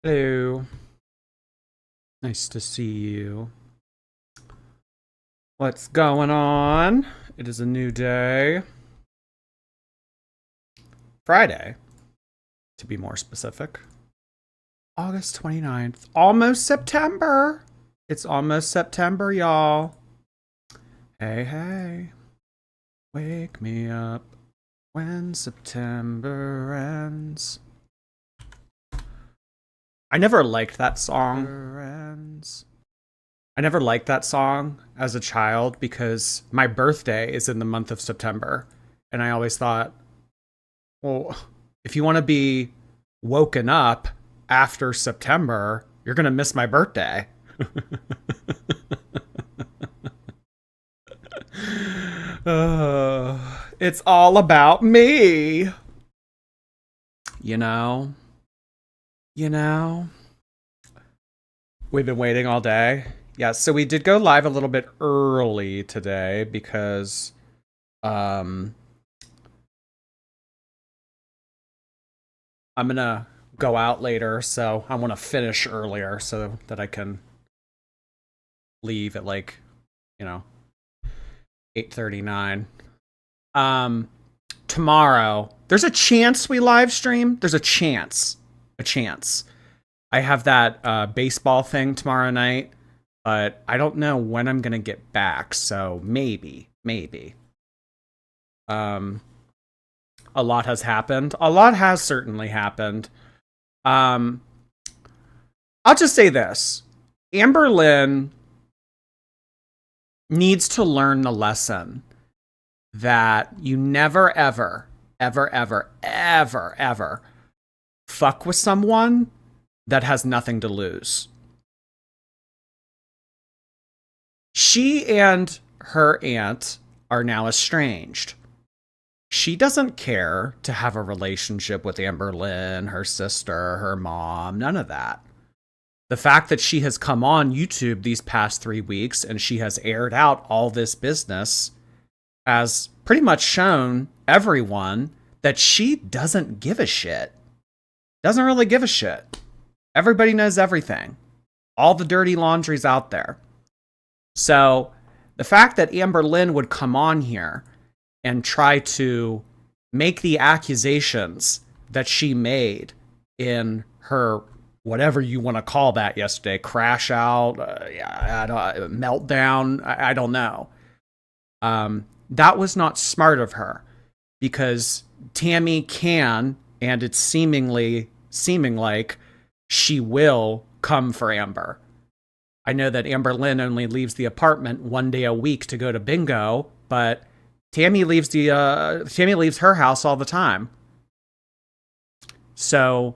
Hello. Nice to see you. What's going on? It is a new day. Friday, to be more specific. August 29th. Almost September. It's almost September, y'all. Hey, hey. Wake me up when September ends. I never liked that song. I never liked that song as a child because my birthday is in the month of September. And I always thought, well, if you want to be woken up after September, you're going to miss my birthday. It's all about me. You know? You know? We've been waiting all day. Yeah, so we did go live a little bit early today because I'm gonna go out later, so I want to finish earlier so that I can leave at like, 8:39. Tomorrow, there's a chance we live stream. There's a chance. I have that baseball thing tomorrow night, but I don't know when I'm gonna get back, so maybe. A lot has happened. A lot has certainly happened. I'll just say this. Amberlynn needs to learn the lesson that you never, ever, ever, ever, ever, ever fuck with someone that has nothing to lose. She and her aunt are now estranged. She doesn't care to have a relationship with Amberlynn, her sister, her mom, none of that. The fact that she has come on YouTube these past 3 weeks and she has aired out all this business has pretty much shown everyone that she doesn't give a shit. Doesn't really give a shit. Everybody knows everything. All the dirty laundry's out there. So the fact that Amberlynn would come on here and try to make the accusations that she made in her whatever you want to call that yesterday, crash out, meltdown, I don't know. That was not smart of her because Tammy can, and it's seeming like she will come for Amber. I know that Amberlynn only leaves the apartment one day a week to go to bingo, but Tammy leaves her house all the time. So,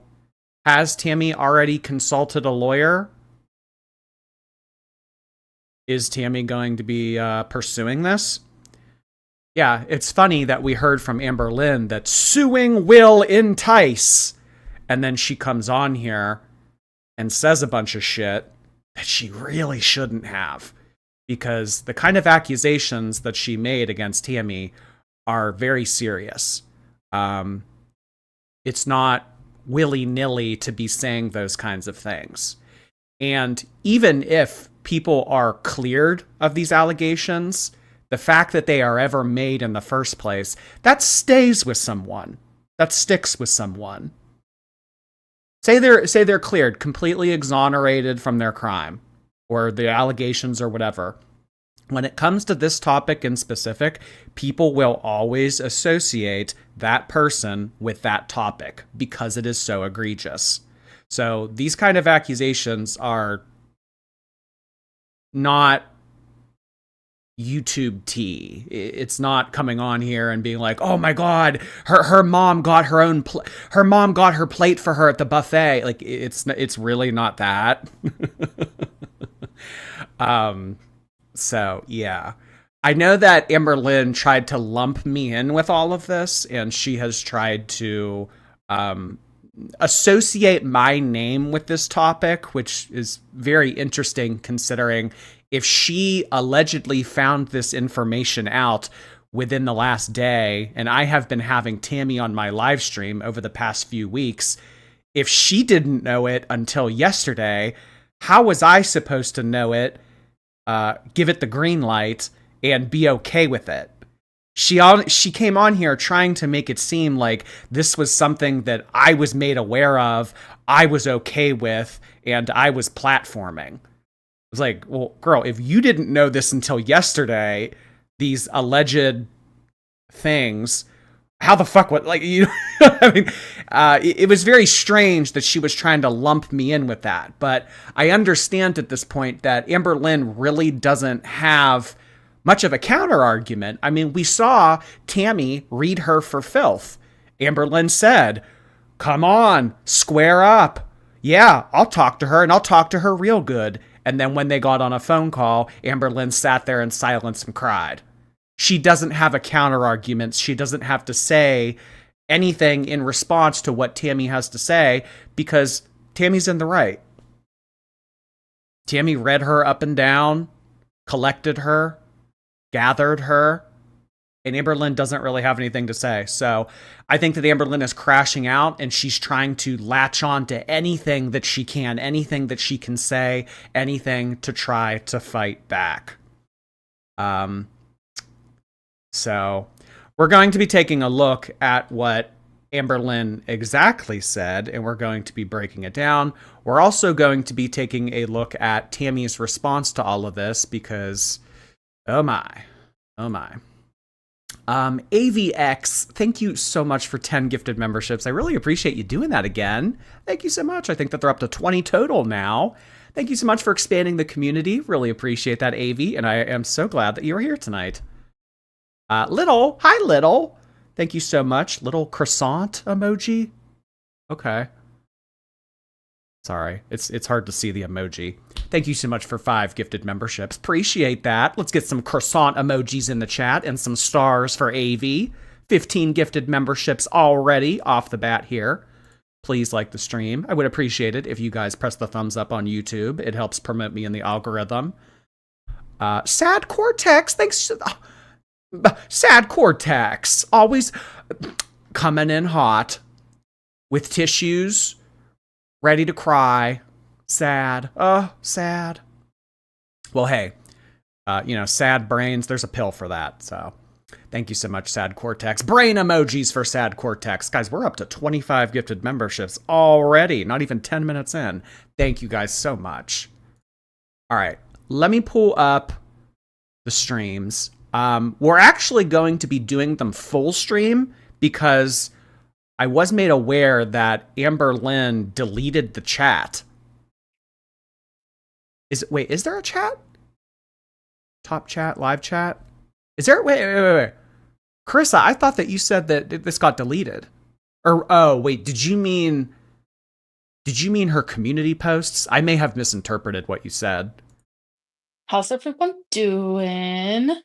has Tammy already consulted a lawyer? Is Tammy going to be pursuing this? Yeah, it's funny that we heard from Amberlynn that suing will entice. And then she comes on here and says a bunch of shit that she really shouldn't have. Because the kind of accusations that she made against Tammy are very serious. It's not willy-nilly to be saying those kinds of things. And even if people are cleared of these allegations, the fact that they are ever made in the first place, that stays with someone. That sticks with someone. Say they're cleared, completely exonerated from their crime or the allegations or whatever. When it comes to this topic in specific, people will always associate that person with that topic because it is so egregious. So these kind of accusations are not YouTube tea. It's not coming on here and being like, "Oh my God, her mom got her mom got her plate for her at the buffet." Like it's really not that. So yeah, I know that Amberlynn tried to lump me in with all of this, and she has tried to associate my name with this topic, which is very interesting considering if she allegedly found this information out within the last day, and I have been having Tammy on my live stream over the past few weeks, if she didn't know it until yesterday, how was I supposed to know it, give it the green light, and be okay with it? She came on here trying to make it seem like this was something that I was made aware of, I was okay with, and I was platforming. It was like, well, girl, if you didn't know this until yesterday, these alleged things, how the fuck what, like, you know, I mean, it was very strange that she was trying to lump me in with that. But I understand at this point that Amberlynn really doesn't have much of a counter argument. I mean, we saw Tammy read her for filth. Amberlynn said, come on, square up. Yeah, I'll talk to her, and I'll talk to her real good. And then when they got on a phone call, Amberlynn sat there in silence and cried. She doesn't have a counter argument. She doesn't have to say anything in response to what Tammy has to say, because Tammy's in the right. Tammy read her up and down, collected her, gathered her, and Amberlynn doesn't really have anything to say. So I think that Amberlynn is crashing out, and she's trying to latch on to anything that she can, anything that she can say, anything to try to fight back. So we're going to be taking a look at what Amberlynn exactly said, and we're going to be breaking it down. We're also going to be taking a look at Tammy's response to all of this, because oh my. AVX, thank you so much for 10 gifted memberships. I really appreciate you doing that again. Thank you so much. I think that they're up to 20 total now. Thank you so much for expanding the community. Really appreciate that, AV, and I am so glad that you're here tonight. Little, hi Little. Thank you so much. Little croissant emoji. Okay. Sorry, it's hard to see the emoji. Thank you so much for 5 gifted memberships. Appreciate that. Let's get some croissant emojis in the chat and some stars for AV. 15 gifted memberships already off the bat here. Please like the stream. I would appreciate it if you guys press the thumbs up on YouTube. It helps promote me in the algorithm. Sad Cortex, thanks. Sad Cortex, always coming in hot with tissues, ready to cry. Sad. Sad. Well, hey, sad brains, there's a pill for that. So thank you so much, Sad Cortex. Brain emojis for Sad Cortex. Guys, we're up to 25 gifted memberships already. Not even 10 minutes in. Thank you guys so much. All right, let me pull up the streams. We're actually going to be doing them full stream because I was made aware that Amberlynn deleted the chat. Is there a chat? Top chat, live chat? Is there? Wait. Carissa, I thought that you said that this got deleted. Or, oh, wait, did you mean her community posts? I may have misinterpreted what you said. How's everyone doing?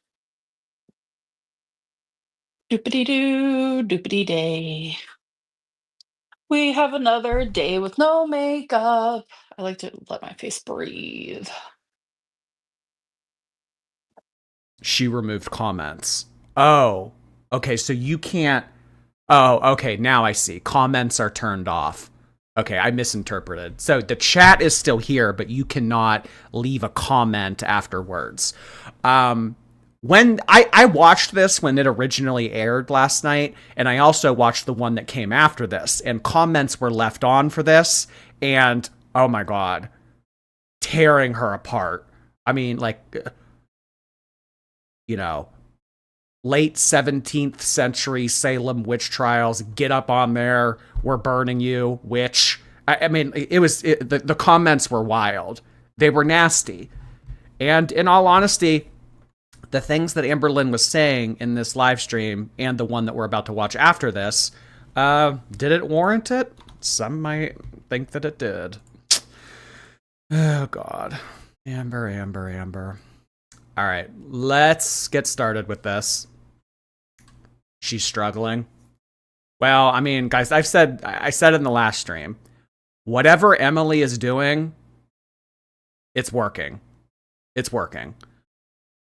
Doopity-doo, doopity-day. We have another day with no makeup. I like to let my face breathe. She removed comments. Oh, okay, so you can't... Oh, okay, now I see. Comments are turned off. Okay, I misinterpreted. So the chat is still here, but you cannot leave a comment afterwards. When I watched this when it originally aired last night, and I also watched the one that came after this, and comments were left on for this, and oh my god, tearing her apart. I mean, like, late 17th century Salem witch trials, get up on there, we're burning you, witch. I mean, the comments were wild. They were nasty. And in all honesty, the things that Amberlynn was saying in this live stream and the one that we're about to watch after this, did it warrant it? Some might think that it did. Oh, God. Amber. All right, let's get started with this. She's struggling. Well, I mean, guys, I said in the last stream, whatever Emily is doing, it's working. It's working.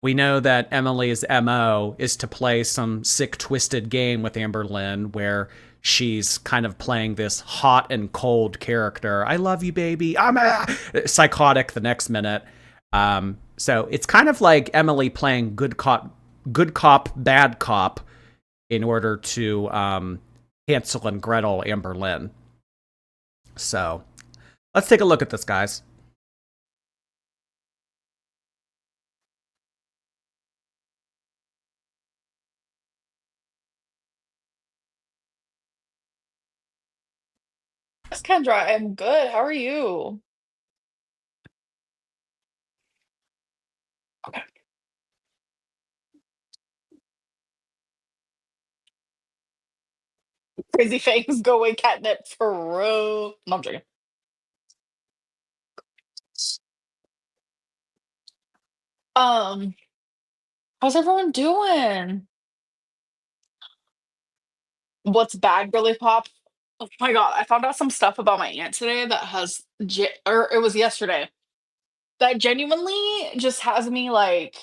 We know that Emily's MO is to play some sick, twisted game with Amberlynn where she's kind of playing this hot and cold character. I love you, baby. I'm psychotic the next minute. So it's kind of like Emily playing good cop, bad cop in order to Hansel and Gretel Amberlynn. So let's take a look at this, guys. That's Kendra. I'm good. How are you? Okay. Crazy things going catnip for real. No, I'm joking. Um, how's everyone doing? What's bad, girly pop? Oh my god, I found out some stuff about my aunt today that has, or it was yesterday, that genuinely just has me like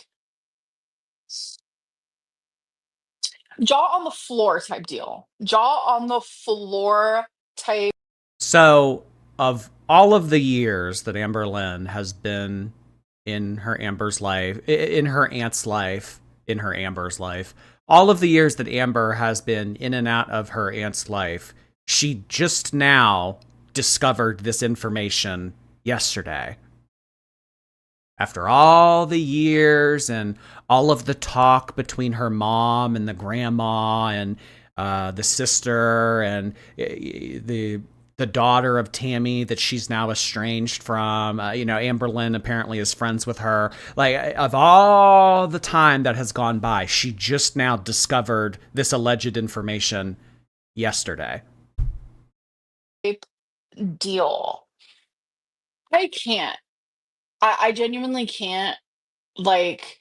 jaw on the floor type deal. Jaw on the floor type. So, of all of the years that Amberlynn has been in her Amber's life, in her aunt's life, in her Amber's life, all of the years that Amber has been in and out of her aunt's life, she just now discovered this information yesterday. After all the years and all of the talk between her mom and the grandma and the sister and the daughter of Tammy that she's now estranged from, Amberlynn apparently is friends with her. Like, of all the time that has gone by, she just now discovered this alleged information yesterday. Deal. I can't. I genuinely can't. Like,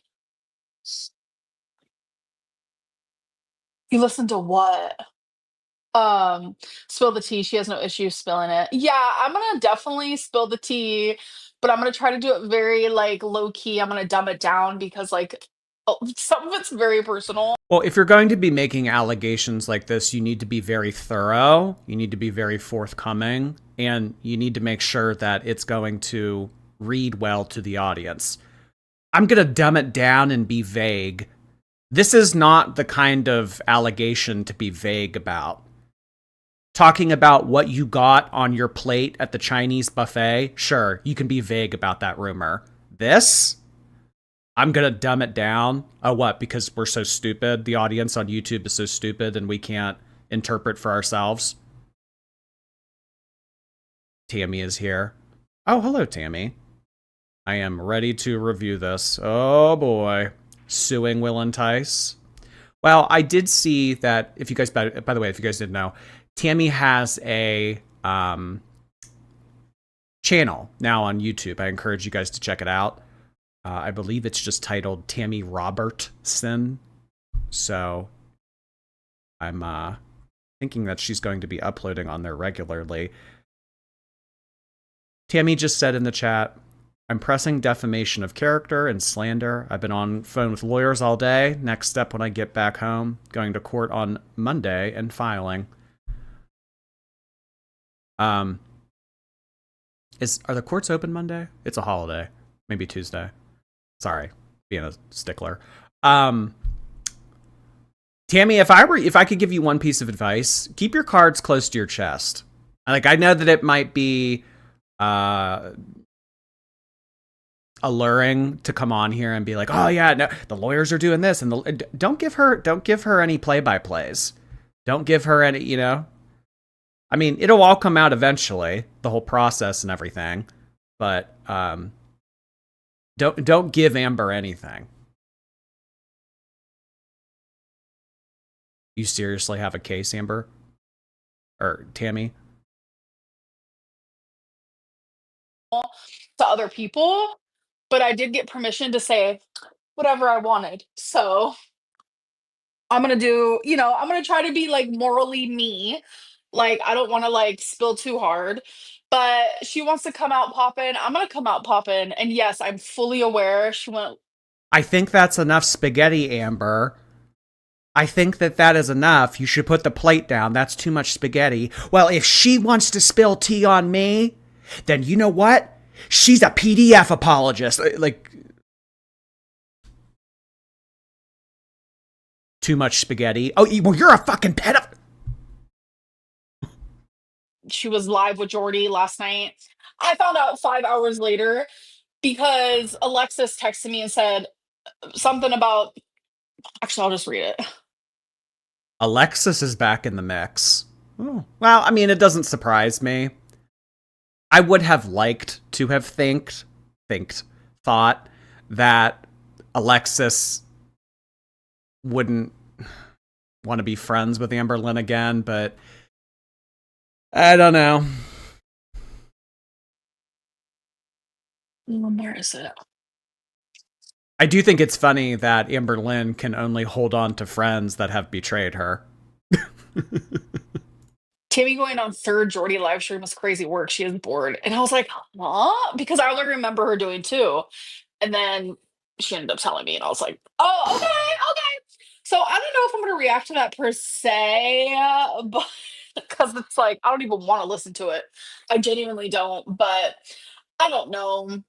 you listen to what? Spill the tea. She has no issue spilling it. Yeah, I'm gonna definitely spill the tea, but I'm gonna try to do it very like low key. I'm gonna dumb it down because like some of it's very personal. Well, if you're going to be making allegations like this, you need to be very thorough, you need to be very forthcoming, and you need to make sure that it's going to read well to the audience. I'm going to dumb it down and be vague. This is not the kind of allegation to be vague about. Talking about what you got on your plate at the Chinese buffet, sure, you can be vague about that rumor. This, I'm going to dumb it down. Oh, what? Because we're so stupid? The audience on YouTube is so stupid and we can't interpret for ourselves? Tammy is here. Oh, hello, Tammy. I am ready to review this. Oh, boy. Suing will entice. Well, I did see that, if you guys, by the way, if you guys didn't know, Tammy has a channel now on YouTube. I encourage you guys to check it out. I believe it's just titled Tammy Robertson. So I'm thinking that she's going to be uploading on there regularly. Tammy just said in the chat, I'm pressing defamation of character and slander. I've been on phone with lawyers all day. Next step when I get back home, going to court on Monday and filing. Are the courts open Monday? It's a holiday. Maybe Tuesday. Sorry, being a stickler. Tammy, if I could give you one piece of advice, keep your cards close to your chest. Like, I know that it might be alluring to come on here and be like, oh yeah, no, the lawyers are doing this, and don't give her any play-by-plays. Don't give her any, I mean, it'll all come out eventually, the whole process and everything, but don't give Amber anything. You seriously have a case, Amber? Or Tammy? To other people, but I did get permission to say whatever I wanted. So I'm gonna do, I'm gonna try to be like morally me. Like, I don't want to like spill too hard, but she wants to come out popping. I'm gonna come out popping. And yes, I'm fully aware she went. I think that's enough spaghetti, Amber. I think that that is enough. You should put the plate down. That's too much spaghetti. Well, if she wants to spill tea on me, then you know what? She's a PDF apologist. Like, too much spaghetti. Oh, well, you're a fucking pedophile. She was live with Jordy last night. I found out 5 hours later because Alexis texted me and said something about. Actually, I'll just read it. Alexis is back in the mix. Oh. Well, I mean, it doesn't surprise me. I would have liked to have thought that Alexis wouldn't want to be friends with Amberlynn again, but I don't know. Where is it? I do think it's funny that Amberlynn can only hold on to friends that have betrayed her. Tammy going on third Jordy live stream was crazy work. She is bored. And I was like, huh? Because I only remember her doing two. And then she ended up telling me, and I was like, oh, okay, okay. So I don't know if I'm going to react to that per se, but because it's like, I don't even want to listen to it. I genuinely don't, but I don't know.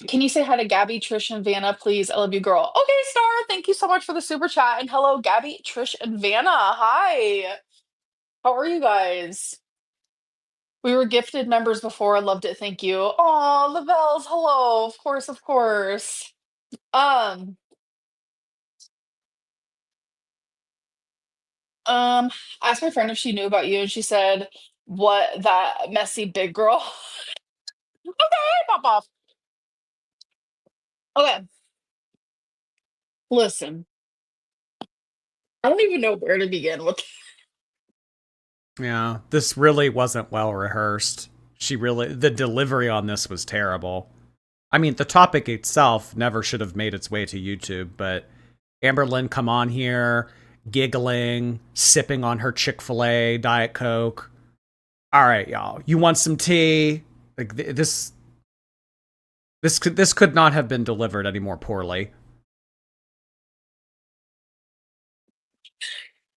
Can you say hi to Gabby, Trish, and Vanna, please? I love you, girl. Okay, Star. Thank you so much for the super chat. And hello, Gabby, Trish, and Vanna. Hi. How are you guys? We were gifted members before. I loved it. Thank you. Oh, the bells. Hello. Of course, of course. Um, I asked my friend if she knew about you, and she said, "What that messy big girl?" Okay, pop off. Okay, listen. I don't even know where to begin with. Yeah, this really wasn't well rehearsed. The delivery on this was terrible. I mean, the topic itself never should have made its way to YouTube, but Amberlynn come on here, giggling, sipping on her Chick-fil-A Diet Coke. All right, y'all, you want some tea? Like this could not have been delivered any more poorly.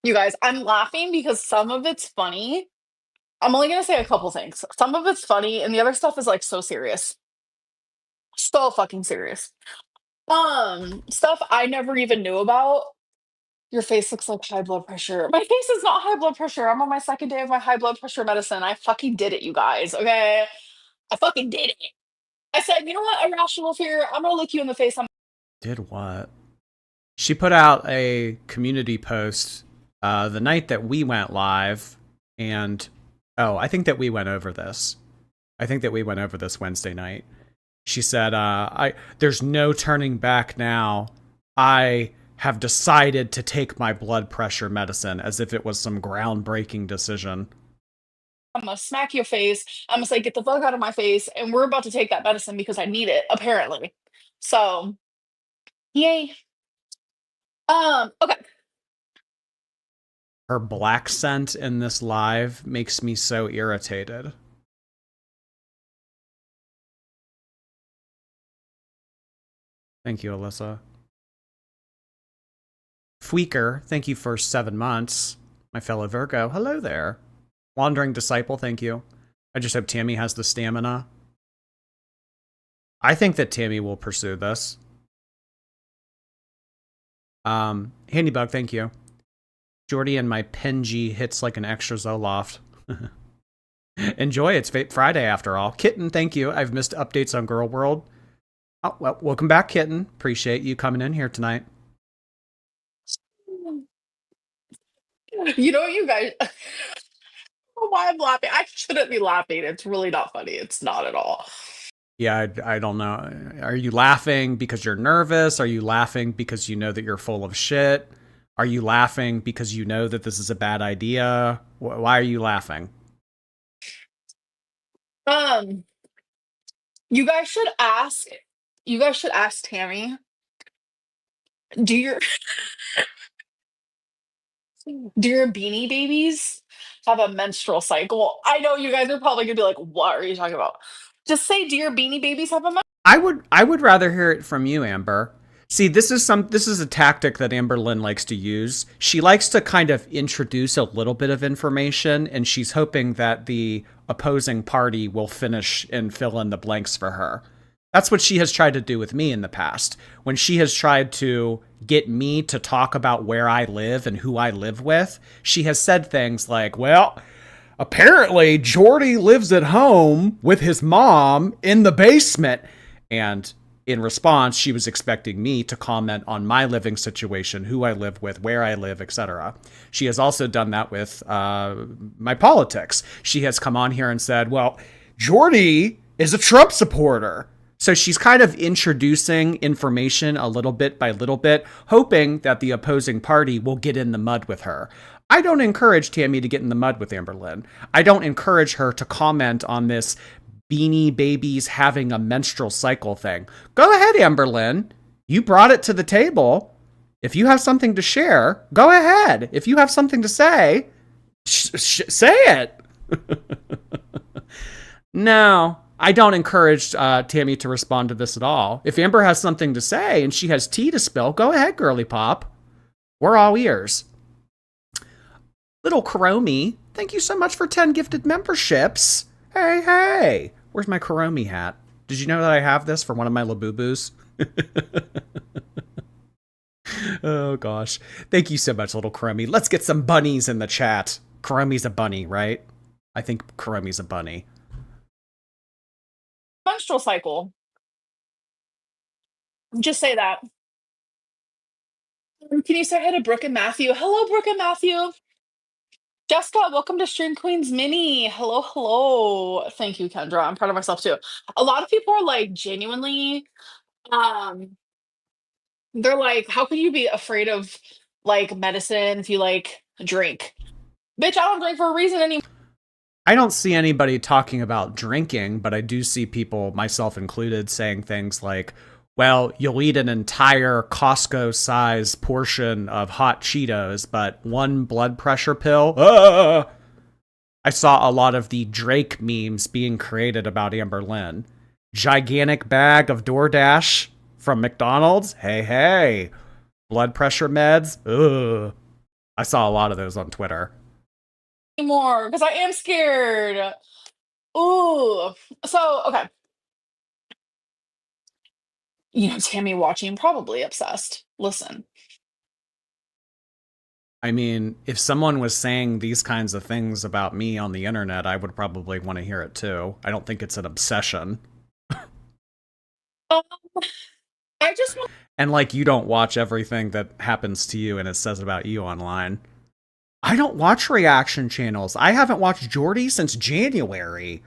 You guys, I'm laughing because some of it's funny. I'm only gonna say a couple things. Some of it's funny, and the other stuff is like so serious. So fucking serious. Stuff I never even knew about. Your face looks like high blood pressure. My face is not high blood pressure. I'm on my second day of my high blood pressure medicine. I fucking did it, you guys. Okay. I fucking did it. I said, you know what? Irrational fear. I'm gonna look you in the face. Did what? She put out a community post the night that we went live, and I think that we went over this. I think that we went over this Wednesday night. She said, there's no turning back now. I have decided to take my blood pressure medicine," as if it was some groundbreaking decision. I'm gonna smack your face. I'm gonna say, get the fuck out of my face. And we're about to take that medicine because I need it, apparently. So, yay. Okay. Her black scent in this live makes me so irritated. Thank you, Alyssa. Fweaker, thank you for 7 months. My fellow Virgo, hello there. Wandering Disciple, thank you. I just hope Tammy has the stamina. I think that Tammy will pursue this. Handybug, thank you. Jordy and my Penji hits like an extra Zoloft. Enjoy, it's Fate Friday after all. Kitten, thank you. I've missed updates on Girl World. Oh, well, welcome back, Kitten. Appreciate you coming in here tonight. You know what, you guys? I don't know why I'm laughing. I shouldn't be laughing. It's really not funny. It's not at all. Yeah, I don't know. Are you laughing because you're nervous? Are you laughing because you know that you're full of shit? Are you laughing because you know that this is a bad idea? Why are you laughing? Um, you guys should ask. You guys should ask Tammy. Do your do your beanie babies have a menstrual cycle? I know you guys are probably gonna be like, "What are you talking about?" Just say, "Do your beanie babies have a?" I would rather hear it from you, Amber. See, this is a tactic that Amberlynn likes to use. She likes to kind of introduce a little bit of information, and she's hoping that the opposing party will finish and fill in the blanks for her. That's what she has tried to do with me in the past. When she has tried to get me to talk about where I live and who I live with, she has said things like, well, apparently Jordy lives at home with his mom in the basement. And in response, she was expecting me to comment on my living situation, who I live with, where I live, etc. She has also done that with my politics. She has come on here and said, well, Jordy is a Trump supporter. So she's kind of introducing information a little bit by little bit, hoping that the opposing party will get in the mud with her. I don't encourage Tammy to get in the mud with Amberlynn. I don't encourage her to comment on this Beanie Babies having a menstrual cycle thing. Go ahead, Amberlynn. You brought it to the table. If you have something to share, go ahead. If you have something to say, say it. No, I don't encourage Tammy to respond to this at all. If Amber has something to say and she has tea to spill, go ahead, girly pop. We're all ears. Little Kuromi, thank you so much for 10 gifted memberships. Hey, hey. Where's my Kuromi hat? Did you know that I have this for one of my Labubus? Oh, gosh. Thank you so much, little Kuromi. Let's get some bunnies in the chat. Kuromi's a bunny, right? I think Kuromi's a bunny. Menstrual cycle. Just say that. Can you say hi to Brooke and Matthew? Hello, Brooke and Matthew. Jessica, welcome to Stream Queens Mini. Hello, hello. Thank you, Kendra. I'm proud of myself too. A lot of people are like genuinely, um, they're like, how can you be afraid of like medicine if you like drink? Bitch, I don't drink for a reason anymore. I don't see anybody talking about drinking, but I do see people, myself included, saying things like, well, you'll eat an entire Costco-sized portion of hot Cheetos, but one blood pressure pill? I saw a lot of the Drake memes being created about Amberlynn. Gigantic bag of DoorDash from McDonald's? Hey, hey. Blood pressure meds? Ugh. I saw a lot of those on Twitter. Anymore because I am scared. Ooh. So, okay. You know, Tammy watching, probably obsessed. Listen. I mean, if someone was saying these kinds of things about me on the internet, I would probably want to hear it too. I don't think it's an obsession. Um, I just want And like, you don't watch everything that happens to you and it says about you online. I don't watch reaction channels. I haven't watched Jordy since January.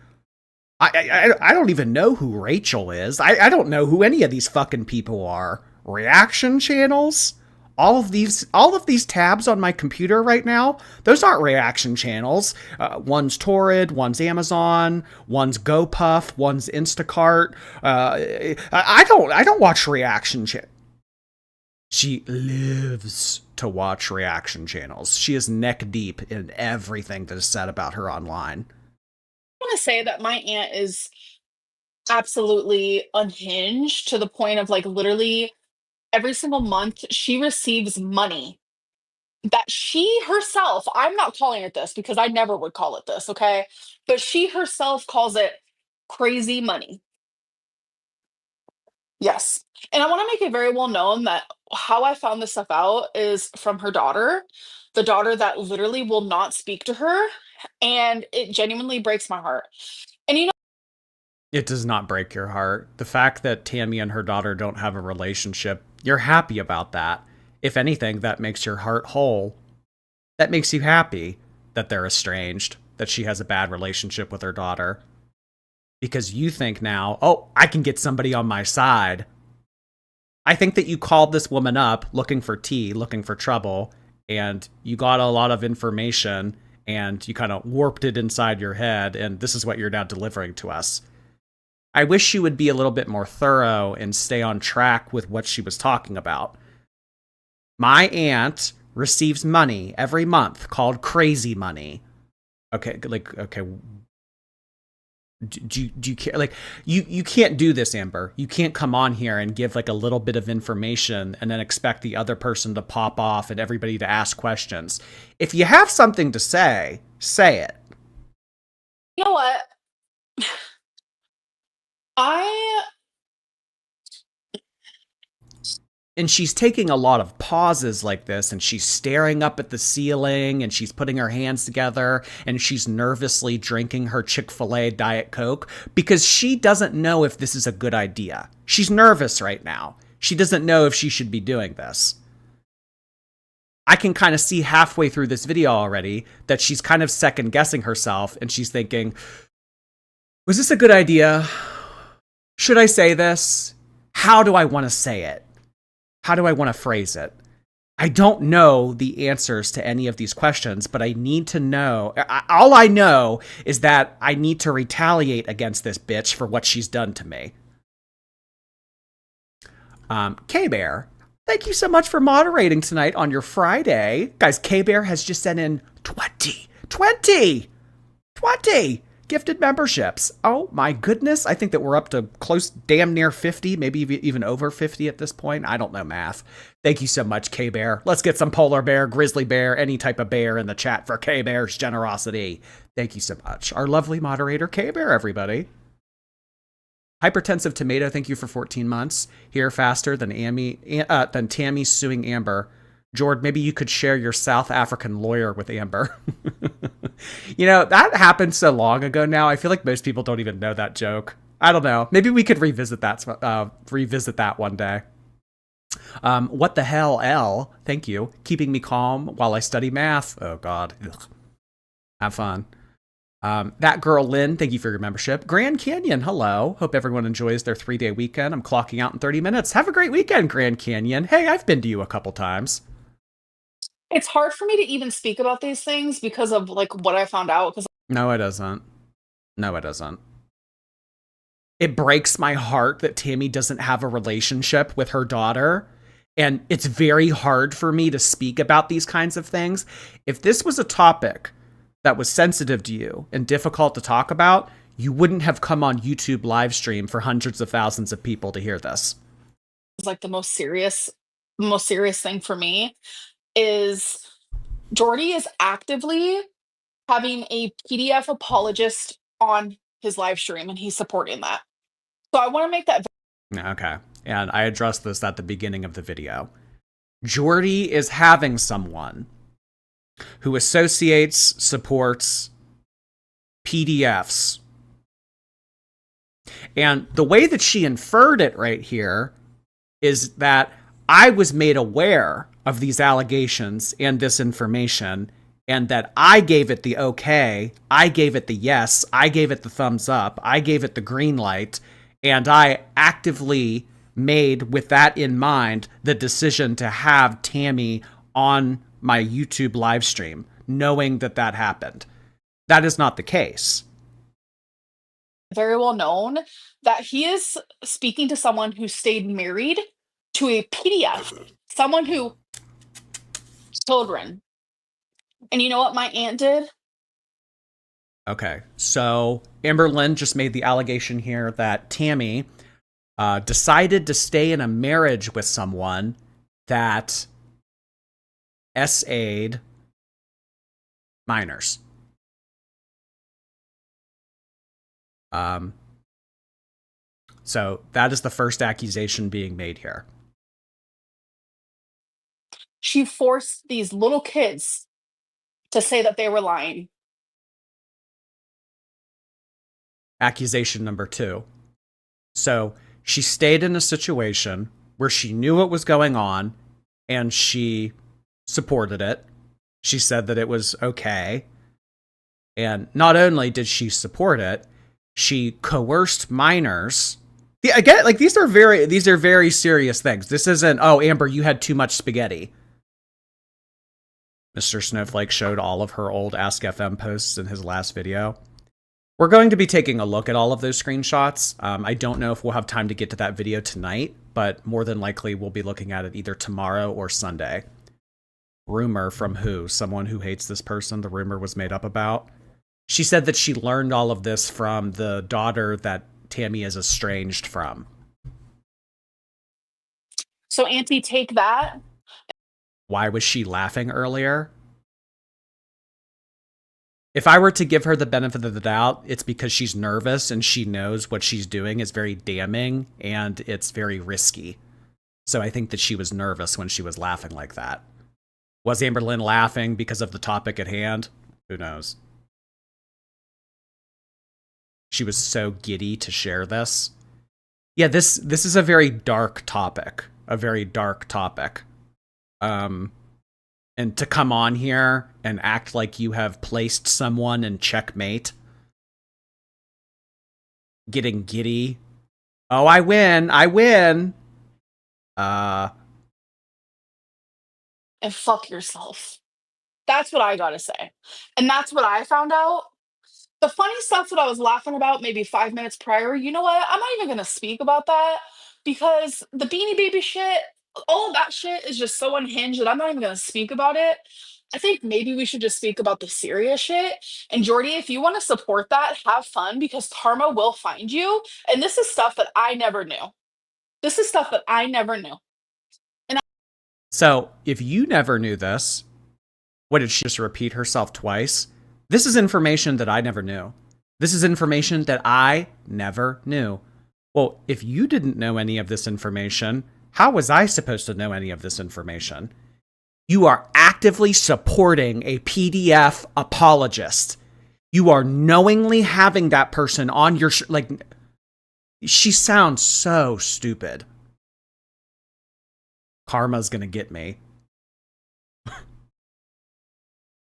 I don't even know who Rachel is. I don't know who any of these fucking people are. Reaction channels? All of these tabs on my computer right now, those aren't reaction channels. One's Torrid, one's Amazon, one's GoPuff, one's Instacart. I don't watch reaction channels. She lives to watch reaction channels. She is neck deep in everything that is said about her online. to say that my aunt is absolutely unhinged to the point of like literally every single month she receives money that she herself, I'm not calling it this because I never would call it this, okay? But she herself calls it crazy money. Yes. And I want to make it very well known that how I found this stuff out is from her daughter, the daughter that literally will not speak to her. And it genuinely breaks my heart. And you know, It does not break your heart. The fact that Tammy and her daughter don't have a relationship, you're happy about that. If anything, that makes your heart whole. That makes you happy that they're estranged, that she has a bad relationship with her daughter. Because you think now, oh, I can get somebody on my side. I think that you called this woman up looking for tea, looking for trouble, and you got a lot of information and you kind of warped it inside your head, and this is what you're now delivering to us. I wish she would be a little bit more thorough and stay on track with what she was talking about. My aunt receives money every month called crazy money. Okay, Do you care? Like, you can't do this, Amber. You can't come on here and give like a little bit of information and then expect the other person to pop off and everybody to ask questions. If you have something to say it. You know what? I And she's taking a lot of pauses like this, and she's staring up at the ceiling, and she's putting her hands together, and she's nervously drinking her Chick-fil-A Diet Coke because she doesn't know if this is a good idea. She's nervous right now. She doesn't know if she should be doing this. I can kind of see halfway through this video already that she's kind of second guessing herself, and she's thinking, was this a good idea? Should I say this? How do I want to say it? How do I want to phrase it? I don't know the answers to any of these questions, but I need to know. All I know is that I need to retaliate against this bitch for what she's done to me. K-Bear, thank you so much for moderating tonight on your Friday. Guys, K-Bear has just sent in 20 gifted memberships. Oh my goodness. I think that we're up to close, damn near 50, maybe even over 50 at this point. I don't know math. Thank you so much, K-Bear. Let's get some polar bear, grizzly bear, any type of bear in the chat for K-Bear's generosity. Thank you so much. Our lovely moderator, K-Bear, everybody. Hypertensive Tomato, thank you for 14 months. Here faster than Tammy suing Amber. Jord, maybe you could share your South African lawyer with Amber. You know, that happened so long ago now. I feel like most people don't even know that joke. I don't know. Maybe we could revisit that one day. What the hell, L? Thank you. Keeping me calm while I study math. Oh, God. Ugh. Have fun. That girl, Lynn, thank you for your membership. Grand Canyon, hello. Hope everyone enjoys their 3-day weekend. I'm clocking out in 30 minutes. Have a great weekend, Grand Canyon. Hey, I've been to you a couple times. it's hard for me to even speak about these things because of like what I found out. Because No, it doesn't. No, it doesn't. It breaks my heart that Tammy doesn't have a relationship with her daughter. And it's very hard for me to speak about these kinds of things. If this was a topic that was sensitive to you and difficult to talk about, you wouldn't have come on YouTube live stream for hundreds of thousands of people to hear this. it's like the most serious thing for me is Jordy is actively having a PDF apologist on his live stream, and he's supporting that. So I want to make that Okay. And I addressed this at the beginning of the video. Jordy is having someone who associates, supports PDFs. And the way that she inferred it right here is that I was made aware of these allegations and this information, and that I gave it the okay, I gave it the yes, I gave it the thumbs up, I gave it the green light, and I actively made, with that in mind, the decision to have Tammy on my YouTube live stream, knowing that that happened. That is not the case. very well known that he is speaking to someone who stayed married to a PDF, someone who children. And you know what my aunt did? Okay, so Amberlynn just made the allegation here that Tammy decided to stay in a marriage with someone that SA'd minors. So that is the first accusation being made here. She forced these little kids to say that they were lying. Accusation number 2. So she stayed in a situation where she knew what was going on and she supported it. She said that it was okay. And not only did she support it, she coerced minors. Yeah, again, like these are very serious things. This isn't, oh, Amber, you had too much spaghetti. Mr. Snowflake showed all of her old Ask FM posts in his last video. We're going to be taking a look at all of those screenshots. I don't know if we'll have time to get to that video tonight, but more than likely we'll be looking at it either tomorrow or Sunday. Rumor from who? Someone who hates this person the rumor was made up about? She said that she learned all of this from the daughter that Tammy is estranged from. So, Auntie, take that. Why was she laughing earlier? If I were to give her the benefit of the doubt, it's because she's nervous and she knows what she's doing is very damning and it's very risky. So I think that she was nervous when she was laughing like that. Was Amberlynn laughing because of the topic at hand? Who knows? She was so giddy to share this. Yeah, this is a very dark topic. A very dark topic. And to come on here and act like you have placed someone in checkmate. Getting giddy. Oh, I win. I win. And fuck yourself. That's what I gotta say. And that's what I found out. The funny stuff that I was laughing about maybe 5 minutes prior, you know what? I'm not even gonna speak about that because the Beanie Baby shit, all of that shit is just so unhinged that I'm not even gonna speak about it. I think maybe we should just speak about the serious shit. And Jordy, if you want to support that, have fun because karma will find you. And this is stuff that I never knew. This is stuff that I never knew. So, if you never knew this, what did she just repeat herself twice? This is information that I never knew. This is information that I never knew. Well, if you didn't know any of this information, how was I supposed to know any of this information? You are actively supporting a PDF apologist. You are knowingly having that person on your like. She sounds so stupid. Karma's gonna get me.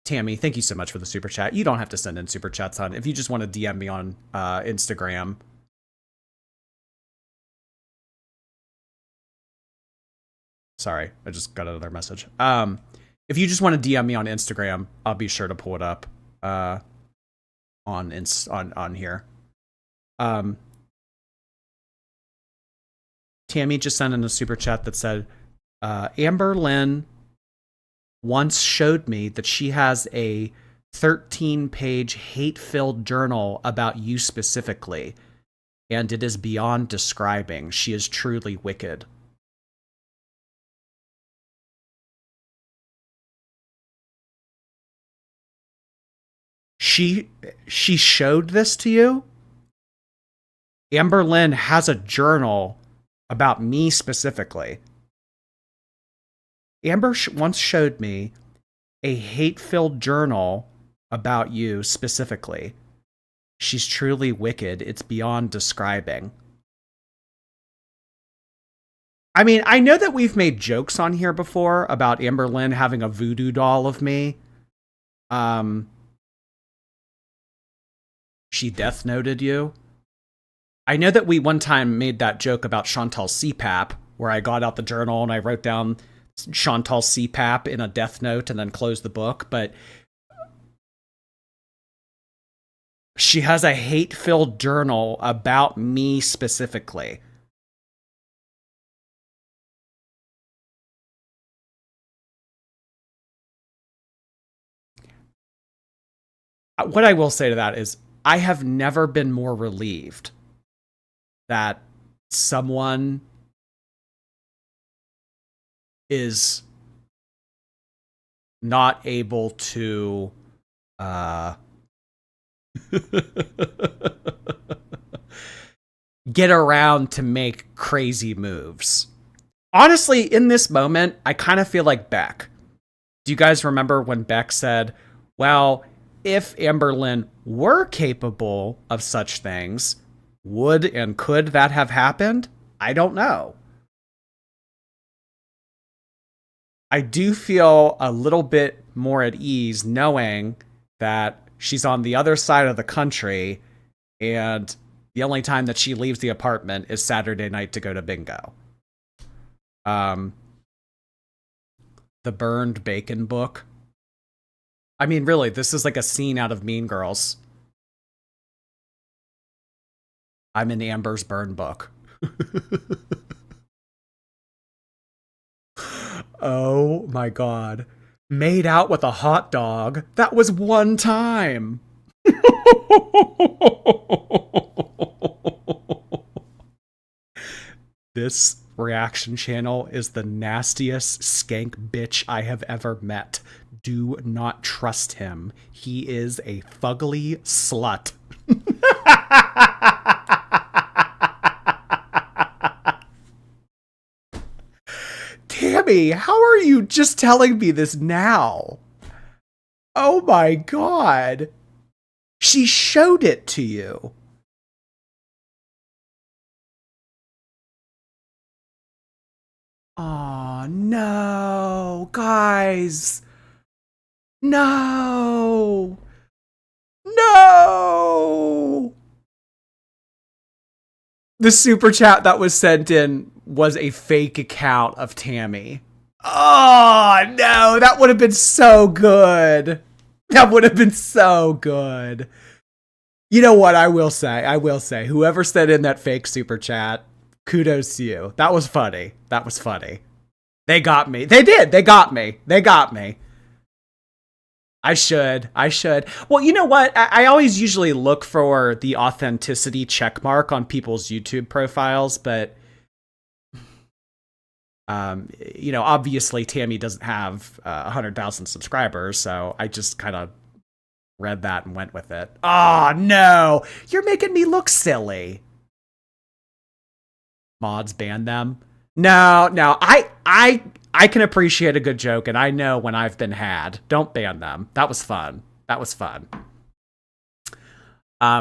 Tammy, thank you so much for the super chat. You don't have to send in super chats, hon. If you just want to DM me on Instagram. Sorry, I just got another message. If you just want to DM me on Instagram, I'll be sure to pull it up on here. Tammy just sent in a super chat that said, Amberlynn once showed me that she has a 13-page hate-filled journal about you specifically, and it is beyond describing. She is truly wicked. She showed this to you? Amberlynn has a journal about me specifically. Amber once showed me a hate-filled journal about you specifically. She's truly wicked. It's beyond describing. I mean, I know that we've made jokes on here before about Amberlynn having a voodoo doll of me. She death noted you. I know that we one time made that joke about Chantal CPAP, where I got out the journal and I wrote down Chantal CPAP in a death note and then closed the book, but she has a hate-filled journal about me specifically. What I will say to that is I have never been more relieved that someone is not able to get around to make crazy moves. Honestly, in this moment, I kind of feel like Beck. Do you guys remember when Beck said, well, if Amberlynn were capable of such things, would and could that have happened? I don't know. I do feel a little bit more at ease knowing that she's on the other side of the country and the only time that she leaves the apartment is Saturday night to go to bingo. The burned bacon book. I mean, really, this is like a scene out of Mean Girls. I'm in Amber's burn book. Oh my god. Made out with a hot dog. That was one time. This reaction channel is the nastiest skank bitch I have ever met. Do not trust him. He is a fugly slut. Tammy, how are you just telling me this now? Oh my god. She showed it to you. Oh no, guys. No. No. The super chat that was sent in was a fake account of Tammy. Oh no, that would have been so good. That would have been so good. You know what? I will say, whoever sent in that fake super chat, kudos to you. That was funny. That was funny. They got me. They did. They got me. They got me. I should. Well, you know what? I always usually look for the authenticity check mark on people's YouTube profiles, but obviously Tammy doesn't have 100,000 subscribers, so I just kind of read that and went with it. Oh no, you're making me look silly. Mods ban them. No, I can appreciate a good joke, and I know when I've been had. Don't ban them. That was fun.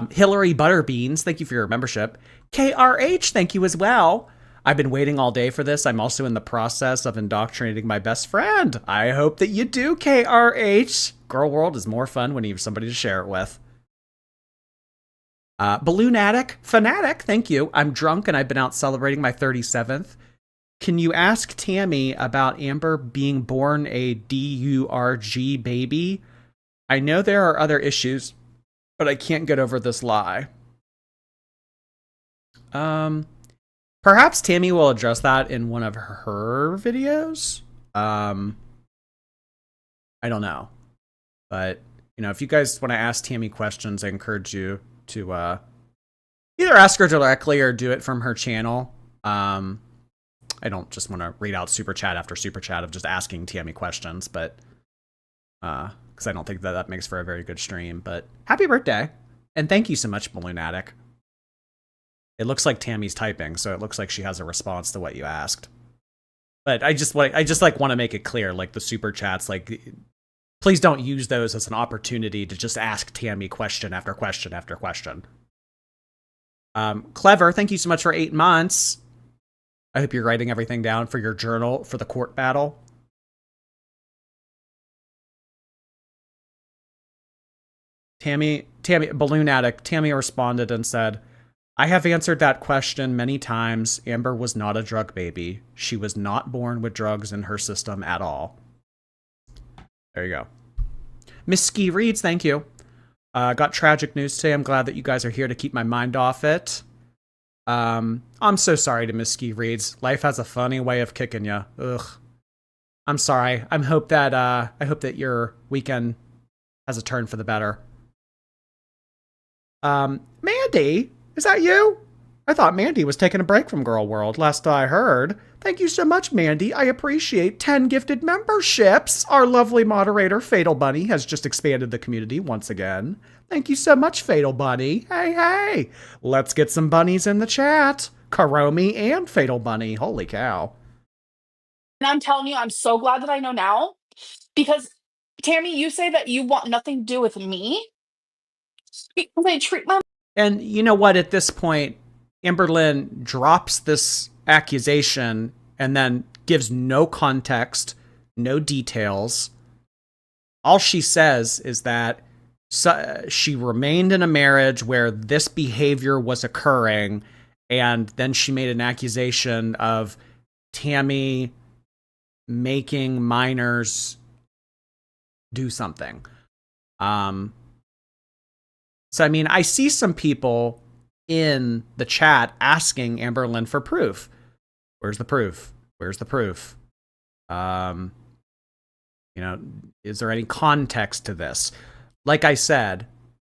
Hillary Butterbeans, thank you for your membership. KRH, thank you as well. I've been waiting all day for this. I'm also in the process of indoctrinating my best friend. I hope that you do, KRH. Girl World is more fun when you have somebody to share it with. Balloon Attic, Fanatic, thank you. I'm drunk and I've been out celebrating my 37th. Can you ask Tammy about Amber being born a DURG baby? I know there are other issues, but I can't get over this lie. Perhaps Tammy will address that in one of her videos. I don't know. But, if you guys want to ask Tammy questions, I encourage you to either ask her directly or do it from her channel. I don't just want to read out super chat after super chat of just asking Tammy questions, but because I don't think that makes for a very good stream. But happy birthday, and thank you so much, Balloon Attic. It looks like Tammy's typing, so it looks like she has a response to what you asked. But I just want to make it clear, like the super chats, like please don't use those as an opportunity to just ask Tammy question after question after question. Clever, thank you so much for 8 months. I hope you're writing everything down for your journal for the court battle. Tammy, Balloon Addict, Tammy responded and said, I have answered that question many times. Amber was not a drug baby. She was not born with drugs in her system at all. There you go. Miss Ski Reads, thank you. Got tragic news today. I'm glad that you guys are here to keep my mind off it. I'm so sorry to Miss Ski Reads. Life has a funny way of kicking you. Ugh. I'm sorry. I hope that your weekend has a turn for the better. Mandy, is that you? I thought Mandy was taking a break from Girl World, last I heard. Thank you so much, Mandy. I appreciate 10 gifted memberships. Our lovely moderator, Fatal Bunny, has just expanded the community once again. Thank you so much, Fatal Bunny. Hey. Let's get some bunnies in the chat. Karomi and Fatal Bunny. Holy cow. And I'm telling you, I'm so glad that I know now. Because, Tammy, you say that you want nothing to do with me. Because I treat my... And you know what? At this point, Amberlynn drops this accusation and then gives no context, no details. All she says is that she remained in a marriage where this behavior was occurring, and then she made an accusation of Tammy making minors do something. So, I mean, I see some people in the chat asking Amberlynn for proof. Where's the proof? Is there any context to this? Like I said,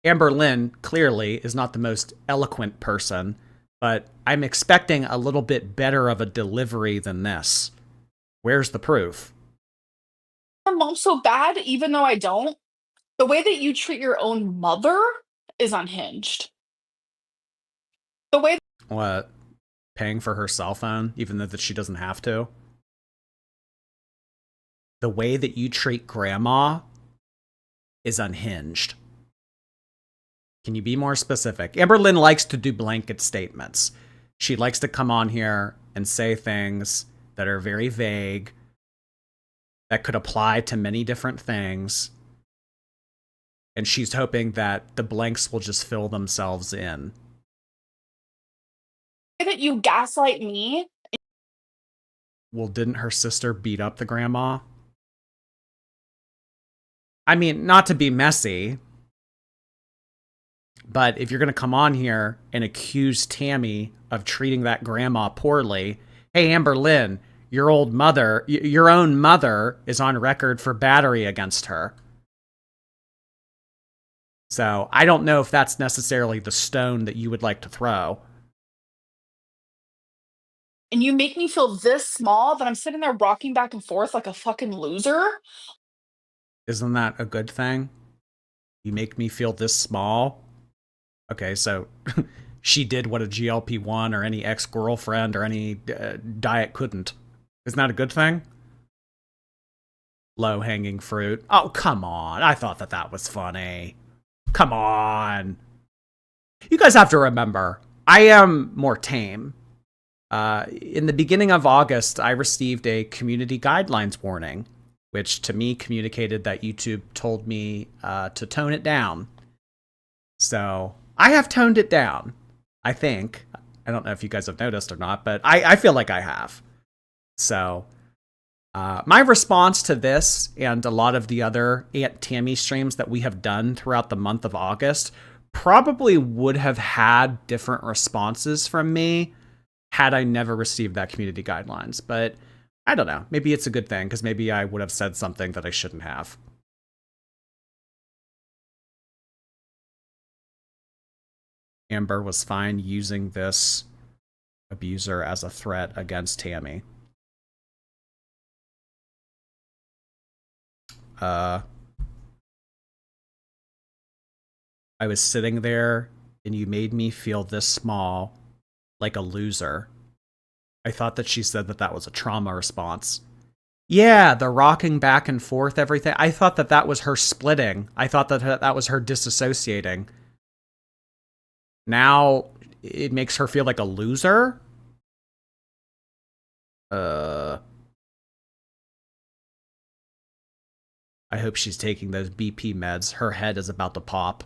Amberlynn clearly is not the most eloquent person, but I'm expecting a little bit better of a delivery than this. Where's the proof? My mom's so bad, even though I don't. The way that you treat your own mother is unhinged. The way What? Paying for her cell phone, even though that she doesn't have to? The way that you treat grandma is unhinged. Can you be more specific? Amberlynn likes to do blanket statements. She likes to come on here and say things that are very vague, that could apply to many different things. And she's hoping that the blanks will just fill themselves in. that you gaslight me. Well, didn't her sister beat up the grandma? I mean, not to be messy, but if you're going to come on here and accuse Tammy of treating that grandma poorly, hey, Amberlynn, your old mother, your own mother is on record for battery against her. So I don't know if that's necessarily the stone that you would like to throw. And you make me feel this small that I'm sitting there rocking back and forth like a fucking loser. Isn't that a good thing? You make me feel this small. Okay, so she did what a GLP-1 or any ex-girlfriend or any diet couldn't. Isn't that a good thing? Low-hanging fruit. Oh, come on. I thought that that was funny. Come on. You guys have to remember, I am more tame. In the beginning of August, I received a community guidelines warning, which to me communicated that YouTube told me to tone it down. So I have toned it down, I think. I don't know if you guys have noticed or not, but I feel like I have. So my response to this and a lot of the other Aunt Tammy streams that we have done throughout the month of August probably would have had different responses from me had I never received that community guidelines. But I don't know. Maybe it's a good thing because maybe I would have said something that I shouldn't have. Amber was fine using this abuser as a threat against Tammy. I was sitting there and you made me feel this small, like a loser. I thought that she said that that was a trauma response. Yeah, the rocking back and forth, everything. I thought that that was her splitting. I thought that that was her disassociating. Now it makes her feel like a loser? I hope she's taking those BP meds. Her head is about to pop.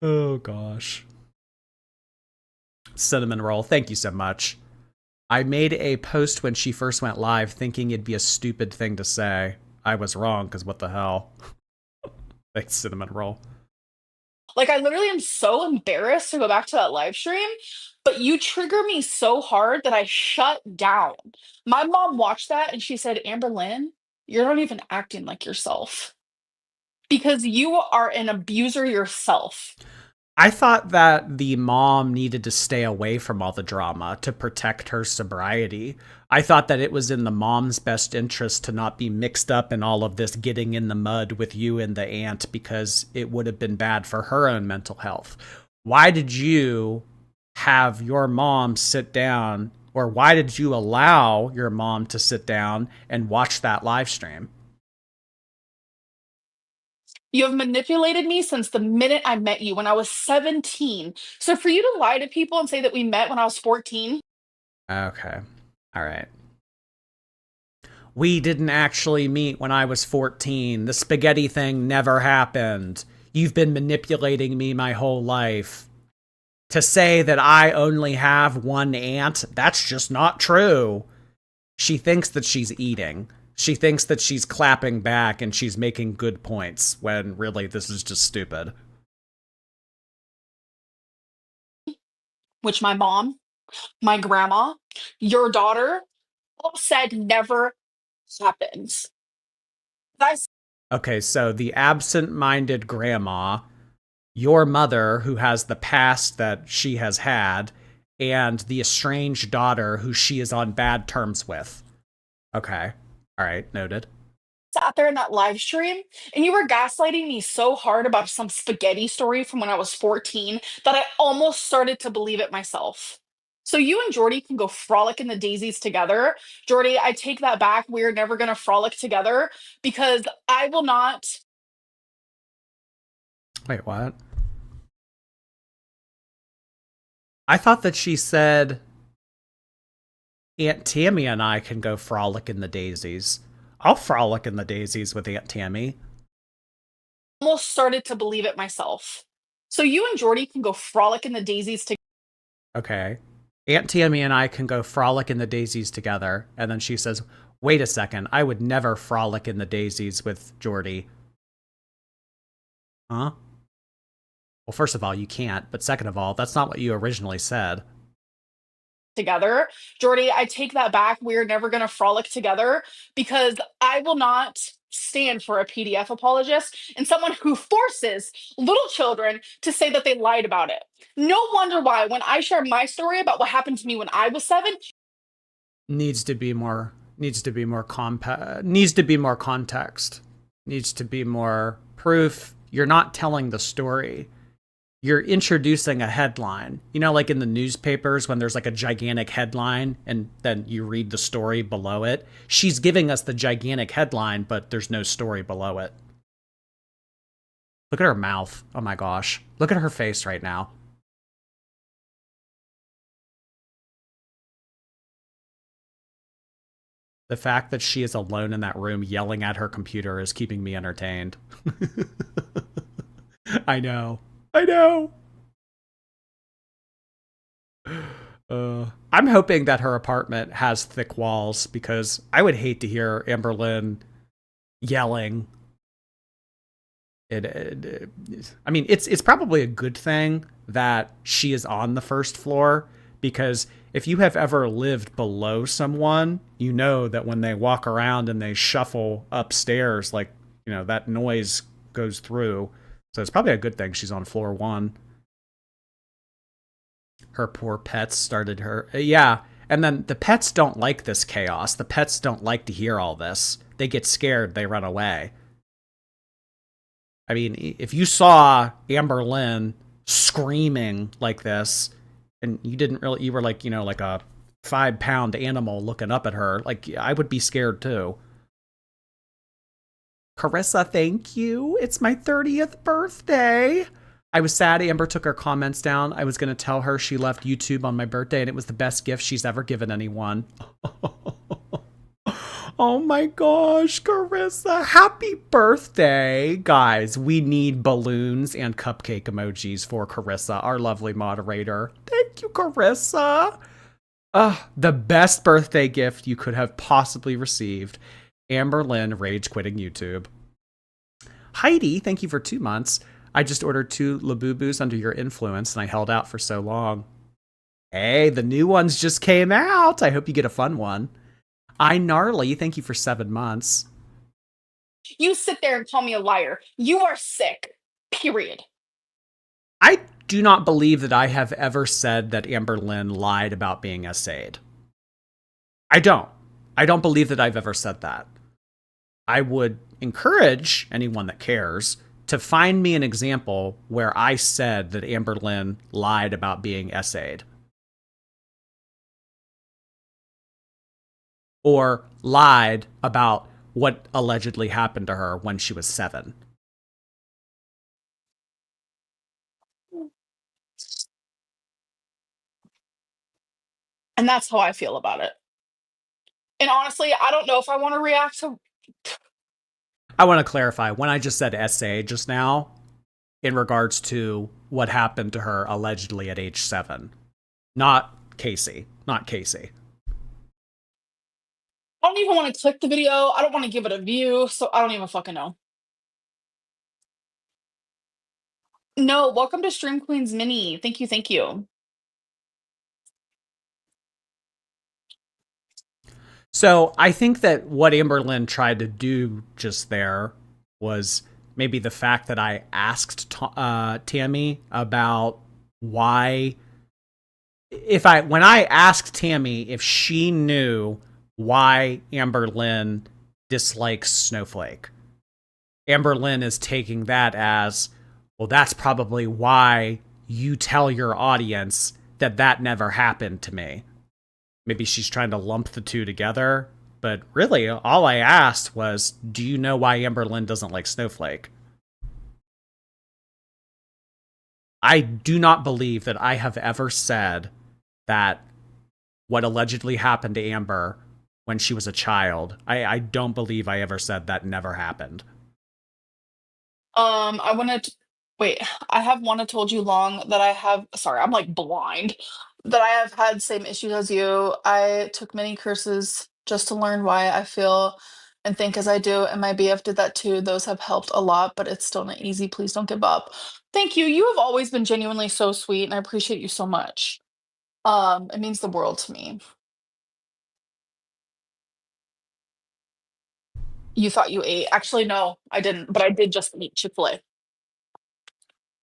Oh, gosh. Cinnamon roll, thank you so much. I made a post when she first went live thinking it'd be a stupid thing to say. I was wrong, because what the hell? Thanks, cinnamon roll. Like, I literally am so embarrassed to go back to that live stream, but you trigger me so hard that I shut down. My mom watched that and she said, Amberlynn, you're not even acting like yourself because you are an abuser yourself. I thought that the mom needed to stay away from all the drama to protect her sobriety. I thought that it was in the mom's best interest to not be mixed up in all of this getting in the mud with you and the aunt because it would have been bad for her own mental health. Why did you have your mom sit down, or why did you allow your mom to sit down and watch that live stream? You have manipulated me since the minute I met you when I was 17. So for you to lie to people and say that we met when I was 14. Okay. All right. We didn't actually meet when I was 14. The spaghetti thing never happened. You've been manipulating me my whole life. To say that I only have one aunt, that's just not true. She thinks that she's eating. She thinks that she's clapping back and she's making good points, when really this is just stupid. Which my mom, my grandma, your daughter all said never happens. I Okay, so the absent-minded grandma, your mother who has the past that she has had, and the estranged daughter who she is on bad terms with. Okay. All right, noted. Sat there in that live stream and you were gaslighting me so hard about some spaghetti story from when I was 14 that I almost started to believe it myself. So you and Jordy can go frolic in the daisies together. Jordy, I take that back. We're never going to frolic together because I will not. Wait, what? I thought that she said Aunt Tammy and I can go frolic in the daisies. I'll frolic in the daisies with Aunt Tammy. Almost started to believe it myself. So you and Jordy can go frolic in the daisies together. Okay. Aunt Tammy and I can go frolic in the daisies together. And then she says, wait a second, I would never frolic in the daisies with Jordy. Huh? Well, first of all, you can't. But second of all, that's not what you originally said. Together. Jordy, I take that back. We're never going to frolic together because I will not stand for a PDF apologist and someone who forces little children to say that they lied about it. No wonder why, when I share my story about what happened to me when I was 7, Needs to be more needs to be more needs to be more context. Needs to be more proof. You're not telling the story. You're introducing a headline. You know, like in the newspapers when there's like a gigantic headline and then you read the story below it. She's giving us the gigantic headline, but there's no story below it. Look at her mouth. Oh my gosh. Look at her face right now. The fact that she is alone in that room yelling at her computer is keeping me entertained. I know. I know. I'm hoping that her apartment has thick walls because I would hate to hear Amberlynn yelling. I mean, it's probably a good thing that she is on the first floor because if you have ever lived below someone, you know that when they walk around and they shuffle upstairs, like, you know, that noise goes through. So it's probably a good thing she's on floor 1. Her poor pets started her. Yeah. And then the pets don't like this chaos. The pets don't like to hear all this. They get scared. They run away. I mean, if you saw Amberlynn screaming like this and you were like, you know, like a 5-pound animal looking up at her, like, I would be scared too. Carissa, thank you. It's my 30th birthday. I was sad Amber took her comments down. I was going to tell her she left YouTube on my birthday and it was the best gift she's ever given anyone. Oh my gosh, Carissa, happy birthday. Guys, we need balloons and cupcake emojis for Carissa, our lovely moderator. Thank you, Carissa. The best birthday gift you could have possibly received. Amberlynn rage quitting YouTube. Heidi, thank you for 2 months. I just ordered 2 Labubus under your influence, and I held out for so long. Hey, the new ones just came out. I hope you get a fun one. I Gnarly, thank you for 7 months. you sit there and call me a liar. You are sick. Period. I do not believe that I have ever said that Amberlynn lied about being essayed. I don't. I don't believe that I've ever said that. I would encourage anyone that cares to find me an example where I said that Amberlynn lied about being essayed. Or lied about what allegedly happened to her when she was 7. And that's how I feel about it. And honestly, I don't know if I want to react to. I want to clarify, when I just said essay just now, in regards to what happened to her allegedly at age 7. Not Casey. Not Casey. I don't even want to click the video. I don't want to give it a view. So I don't even fucking know. No, welcome to Stream Queens Mini. Thank you. Thank you. So I think that what Amberlynn tried to do just there was maybe the fact that I asked Tammy about why if I when I asked Tammy if she knew why Amberlynn dislikes Snowflake, Amberlynn is taking that as, well, that's probably why you tell your audience that that never happened to me. Maybe she's trying to lump the two together, but really, all I asked was, do you know why Amberlynn doesn't like Snowflake? I do not believe that I have ever said that what allegedly happened to Amber when she was a child. I don't believe I ever said that never happened. I wanted to wait, I have wanna told you long that I have sorry, I'm, like, blind, that I have had same issues as you. I took many courses just to learn why I feel and think as I do, and my BF did that too. Those have helped a lot, but it's still not easy. Please don't give up. Thank you. You have always been genuinely so sweet, and I appreciate you so much. It means the world to me. You thought you ate actually, no, I didn't, but I did just eat Chick-fil-A.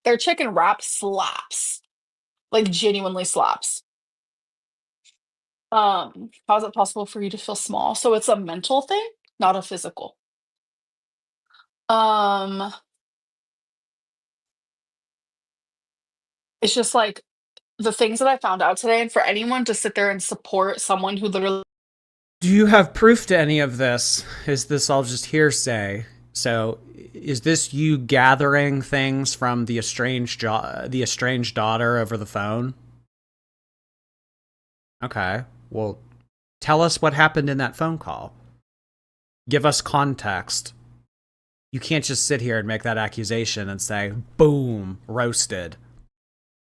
Their chicken wrap slaps, like, genuinely slaps. How is it possible for you to feel small? So it's a mental thing, not a physical. Um, it's just like the things that I found out today, and for anyone to sit there and support someone who literally Do you have proof to any of this? Is this all just hearsay? So, is this you gathering things from the estranged daughter over the phone? Okay. Well, tell us what happened in that phone call. Give us context. You can't just sit here and make that accusation and say, boom, roasted.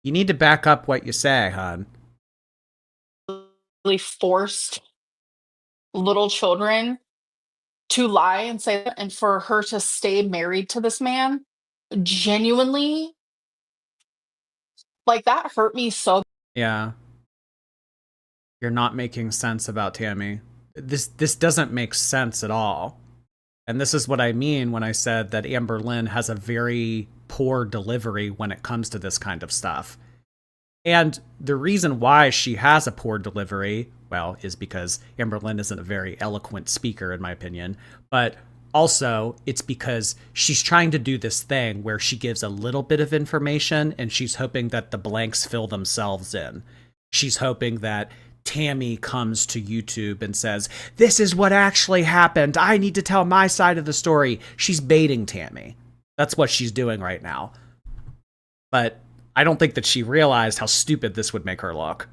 You need to back up what you say, hon. forced little children to lie and say that, and for her to stay married to this man, genuinely, like, that hurt me so Yeah, you're not making sense about Tammy. This doesn't make sense at all. And this is what I mean when I said that Amberlynn has a very poor delivery when it comes to this kind of stuff. And the reason why she has a poor delivery, well, is because Amberlynn isn't a very eloquent speaker, in my opinion. But also, it's because she's trying to do this thing where she gives a little bit of information and she's hoping that the blanks fill themselves in. She's hoping that Tammy comes to YouTube and says, this is what actually happened. I need to tell my side of the story. She's baiting Tammy. That's what she's doing right now. But I don't think that she realized how stupid this would make her look.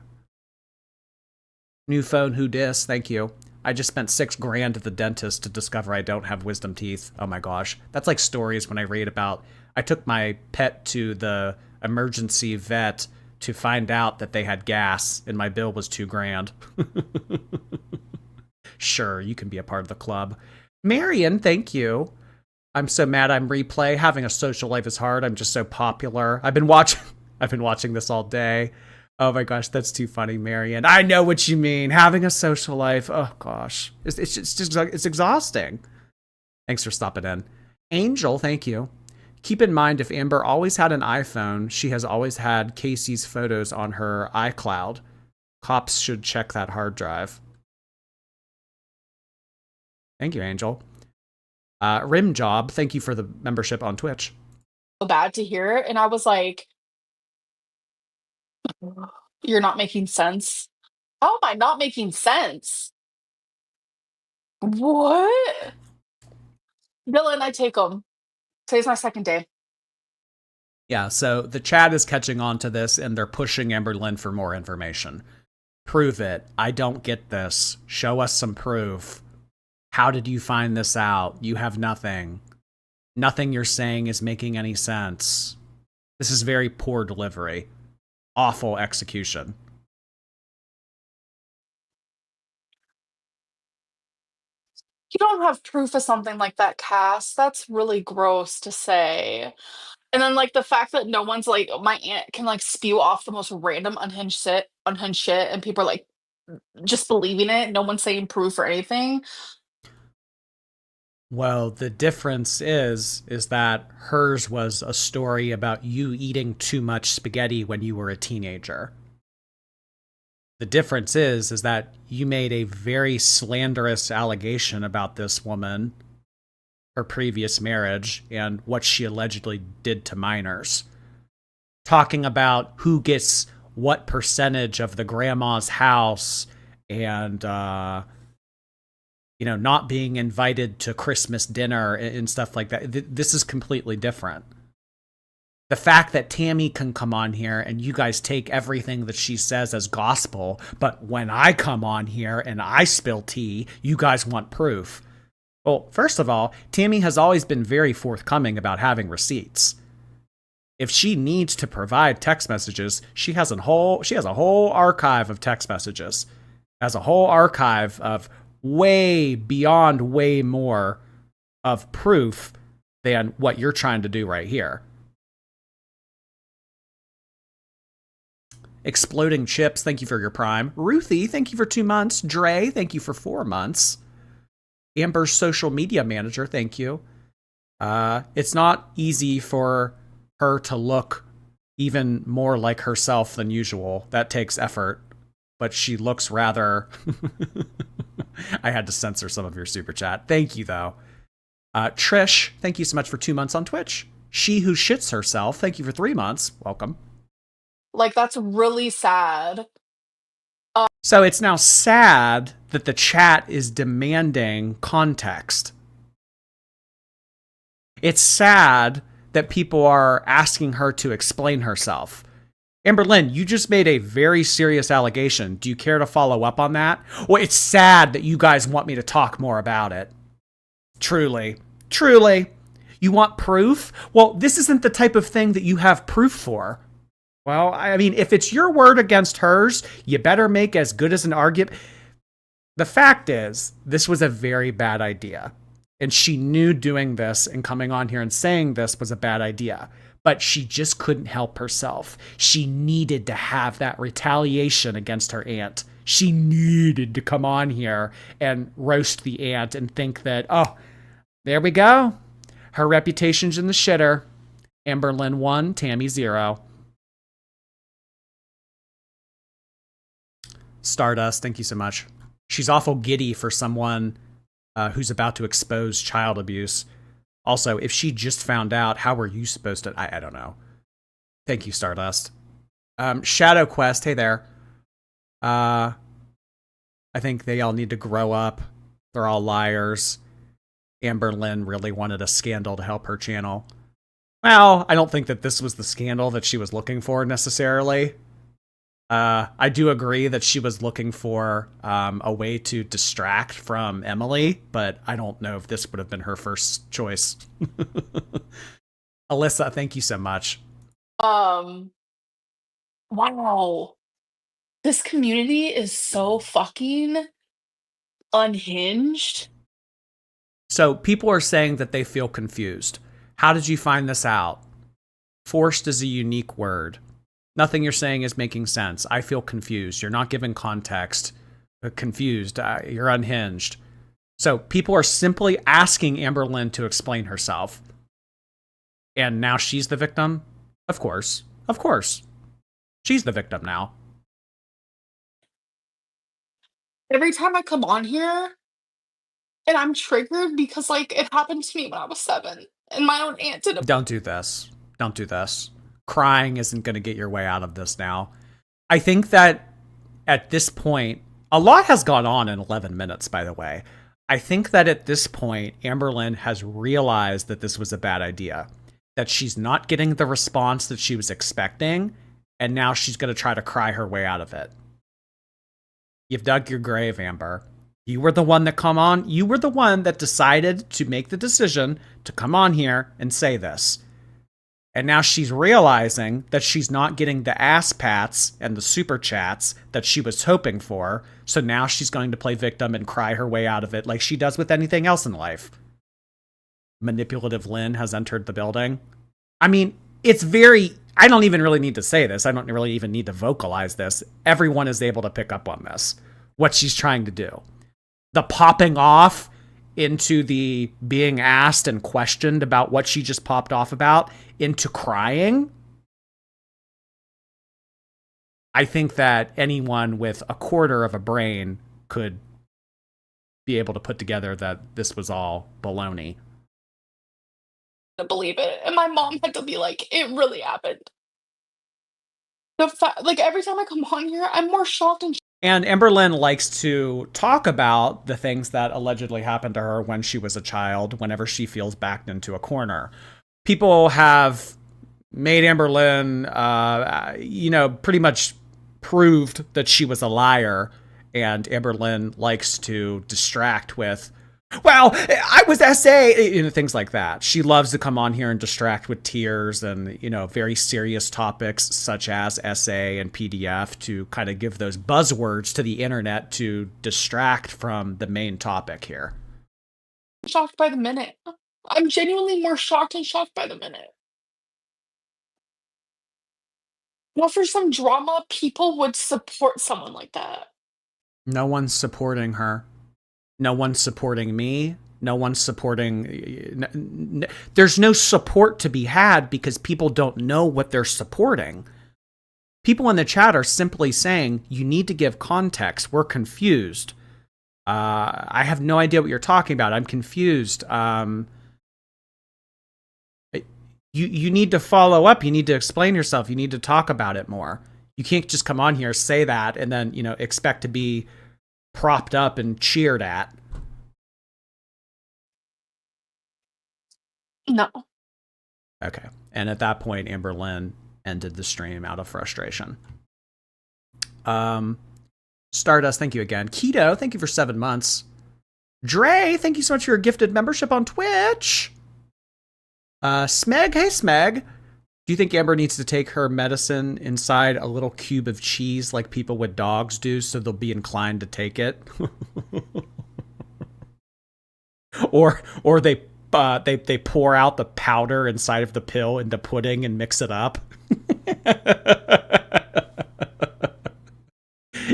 New phone, who dis? Thank you. I just spent $6,000 at the dentist to discover I don't have wisdom teeth. Oh my gosh. That's like stories when I read about, I took my pet to the emergency vet to find out that they had gas and my bill was $2,000. Sure, you can be a part of the club. Marion, thank you. I'm so mad I'm replay. Having a social life is hard. I'm just so popular. I've been watching this all day. Oh my gosh, that's too funny, Marion. I know what you mean. Having a social life. Oh gosh. It's exhausting. Thanks for stopping in. Angel, thank you. Keep in mind, if Amber always had an iPhone, she has always had Casey's photos on her iCloud. Cops should check that hard drive. Thank you, Angel. Rim Job, thank you for the membership on Twitch. bad to hear, and I was like, "You're not making sense." How am I not making sense? What? Dylan, I take them. Today's my second day. Yeah, so the chat is catching on to this and they're pushing Amberlynn for more information. Prove it. I don't get this. Show us some proof. How did you find this out? You have nothing. Nothing you're saying is making any sense. This is very poor delivery. Awful execution. You don't have proof of something like that, Cass. That's really gross to say. And then, like, the fact that no one's like, my aunt can like spew off the most random unhinged shit, and people are like just believing it. No one's saying proof or anything. Well, the difference is that hers was a story about you eating too much spaghetti when you were a teenager. The difference is that you made a very slanderous allegation about this woman, her previous marriage, and what she allegedly did to minors. Talking about who gets what percentage of the grandma's house and not being invited to Christmas dinner and stuff like that. This is completely different. The fact that Tammy can come on here and you guys take everything that she says as gospel, but when I come on here and I spill tea, you guys want proof. Well, first of all, Tammy has always been very forthcoming about having receipts. If she needs to provide text messages, she has a whole archive of text messages. Has a whole archive of way beyond way more of proof than what you're trying to do right here. Exploding Chips, thank you for your prime. Ruthie, thank you for 2 months. Dre, thank you for 4 months. Amber's social media manager, thank you. It's not easy for her to look even more like herself than usual. That takes effort, but she looks rather... I had to censor some of your super chat. Thank you, though. Trish, thank you so much for 2 months on Twitch. She Who Shits Herself, thank you for 3 months. Welcome. Like, that's really sad. So it's now sad that the chat is demanding context. It's sad that people are asking her to explain herself. Amberlynn, you just made a very serious allegation. Do you care to follow up on that? Well, it's sad that you guys want me to talk more about it. Truly. Truly. You want proof? Well, this isn't the type of thing that you have proof for. Well, I mean, if it's your word against hers, you better make as good as an argument. The fact is, this was a very bad idea. And she knew doing this and coming on here and saying this was a bad idea. But she just couldn't help herself. She needed to have that retaliation against her aunt. She needed to come on here and roast the aunt and think that, oh, there we go. Her reputation's in the shitter. Amberlynn 1, Tammy 0. Stardust, thank you so much. She's awful giddy for someone who's about to expose child abuse. Also, if she just found out, how were you supposed to... I don't know. Thank you, Stardust. Shadow Quest, hey there. I think they all need to grow up. They're all liars. Amberlynn really wanted a scandal to help her channel. Well, I don't think that this was the scandal that she was looking for necessarily. I do agree that she was looking for a way to distract from Emily, but I don't know if this would have been her first choice. Alyssa, thank you so much. Wow. This community is so fucking unhinged. So people are saying that they feel confused. How did you find this out? Forced is a unique word. Nothing you're saying is making sense. I feel confused. You're not giving context. Confused. You're unhinged. So people are simply asking Amberlynn to explain herself. And now she's the victim? Of course. Of course. She's the victim now. Every time I come on here, and I'm triggered because, like, it happened to me when I was 7, and my own aunt did it. Don't do this. Don't do this. Crying isn't going to get your way out of this now. I think that at this point, a lot has gone on in 11 minutes, by the way. I think that at this point, Amberlynn has realized that this was a bad idea, that she's not getting the response that she was expecting, and now she's going to try to cry her way out of it. You've dug your grave, Amber. You were the one that come on. You were the one that decided to make the decision to come on here and say this. And now she's realizing that she's not getting the ass pats and the super chats that she was hoping for. So now she's going to play victim and cry her way out of it like she does with anything else in life. Manipulative Lynn has entered the building. I mean, it's very... I don't even really need to say this. I don't really even need to vocalize this. Everyone is able to pick up on this. What she's trying to do. The popping off into the being asked and questioned about what she just popped off about into crying, I think that anyone with a quarter of a brain could be able to put together that this was all baloney. To believe it. And my mom had to be like, "It really happened." Like, every time I come on here, I'm more shocked and And Amberlynn likes to talk about the things that allegedly happened to her when she was a child, whenever she feels backed into a corner. People have made Amberlynn, pretty much proved that she was a liar. And Amberlynn likes to distract with, well, I was SA, things like that. She loves to come on here and distract with tears and, very serious topics such as SA and PDF to kind of give those buzzwords to the internet to distract from the main topic here. shocked by the minute. I'm genuinely more shocked and shocked by the minute. Well, for some drama, people would support someone like that. No one's supporting her. No one's supporting me. No one's supporting. There's no support to be had because people don't know what they're supporting. People in the chat are simply saying, you need to give context. We're confused. I have no idea what you're talking about. I'm confused. You need to follow up. You need to explain yourself. You need to talk about it more. You can't just come on here, say that, and then, expect to be propped up and cheered at. No. Okay. And at that point, Amberlynn ended the stream out of frustration. Stardust, thank you again. Keto, thank you for 7 months. Dre, thank you so much for your gifted membership on Twitch. Smeg, hey Smeg. Do you think Amber needs to take her medicine inside a little cube of cheese like people with dogs do so they'll be inclined to take it? or they pour out the powder inside of the pill into pudding and mix it up?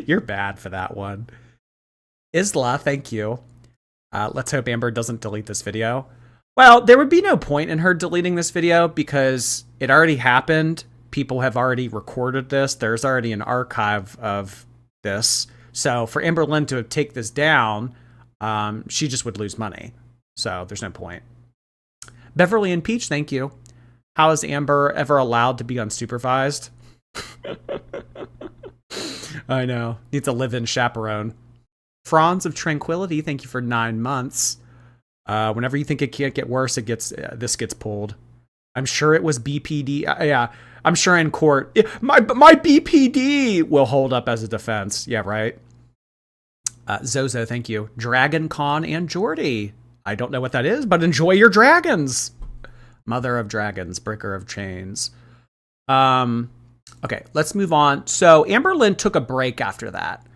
You're bad for that one. Isla, thank you. Let's hope Amber doesn't delete this video. Well, there would be no point in her deleting this video because it already happened. People have already recorded this. There's already an archive of this. So for Amberlynn to take this down, she just would lose money. So there's no point. Beverly and Peach, thank you. How is Amber ever allowed to be unsupervised? I know. Needs a live-in chaperone. Franz of Tranquility, thank you for 9 months. Whenever you think it can't get worse, this gets pulled. I'm sure it was BPD. Yeah, I'm sure in court, my BPD will hold up as a defense. Yeah, right. Zozo, thank you. Dragon Con and Jordy. I don't know what that is, but enjoy your dragons. Mother of dragons, breaker of chains. Okay, let's move on. So Amberlynn took a break after that.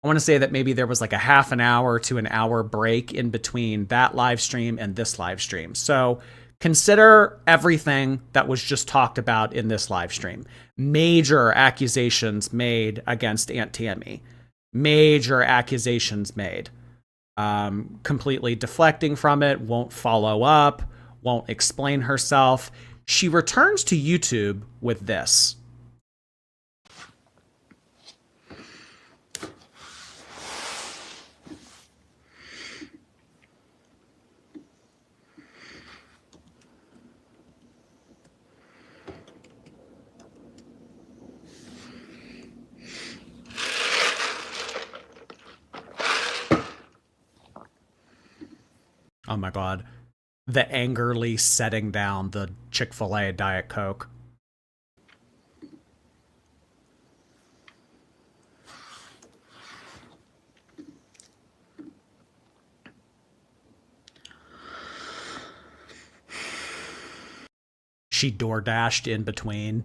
I want to say that maybe there was like a half an hour to an hour break in between that live stream and this live stream. So consider everything that was just talked about in this live stream. Major accusations made against Aunt Tammy. Major accusations made. Completely deflecting from it, won't follow up, won't explain herself. She returns to YouTube with this. Oh my God. The angrily setting down the Chick-fil-A Diet Coke. She door dashed in between.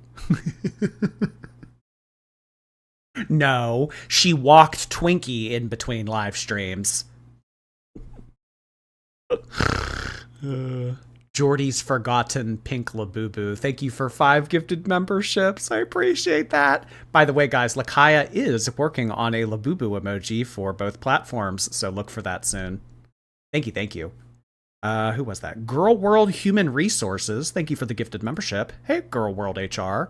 No, she walked Twinkie in between live streams. Jordy's forgotten pink Labubu. Thank you for 5 gifted memberships. I appreciate that. By the way, guys, Lakaya is working on a Labubu emoji for both platforms, so look for that soon. Thank you, thank you. Who was that? Girl World Human Resources. Thank you for the gifted membership. Hey, Girl World HR.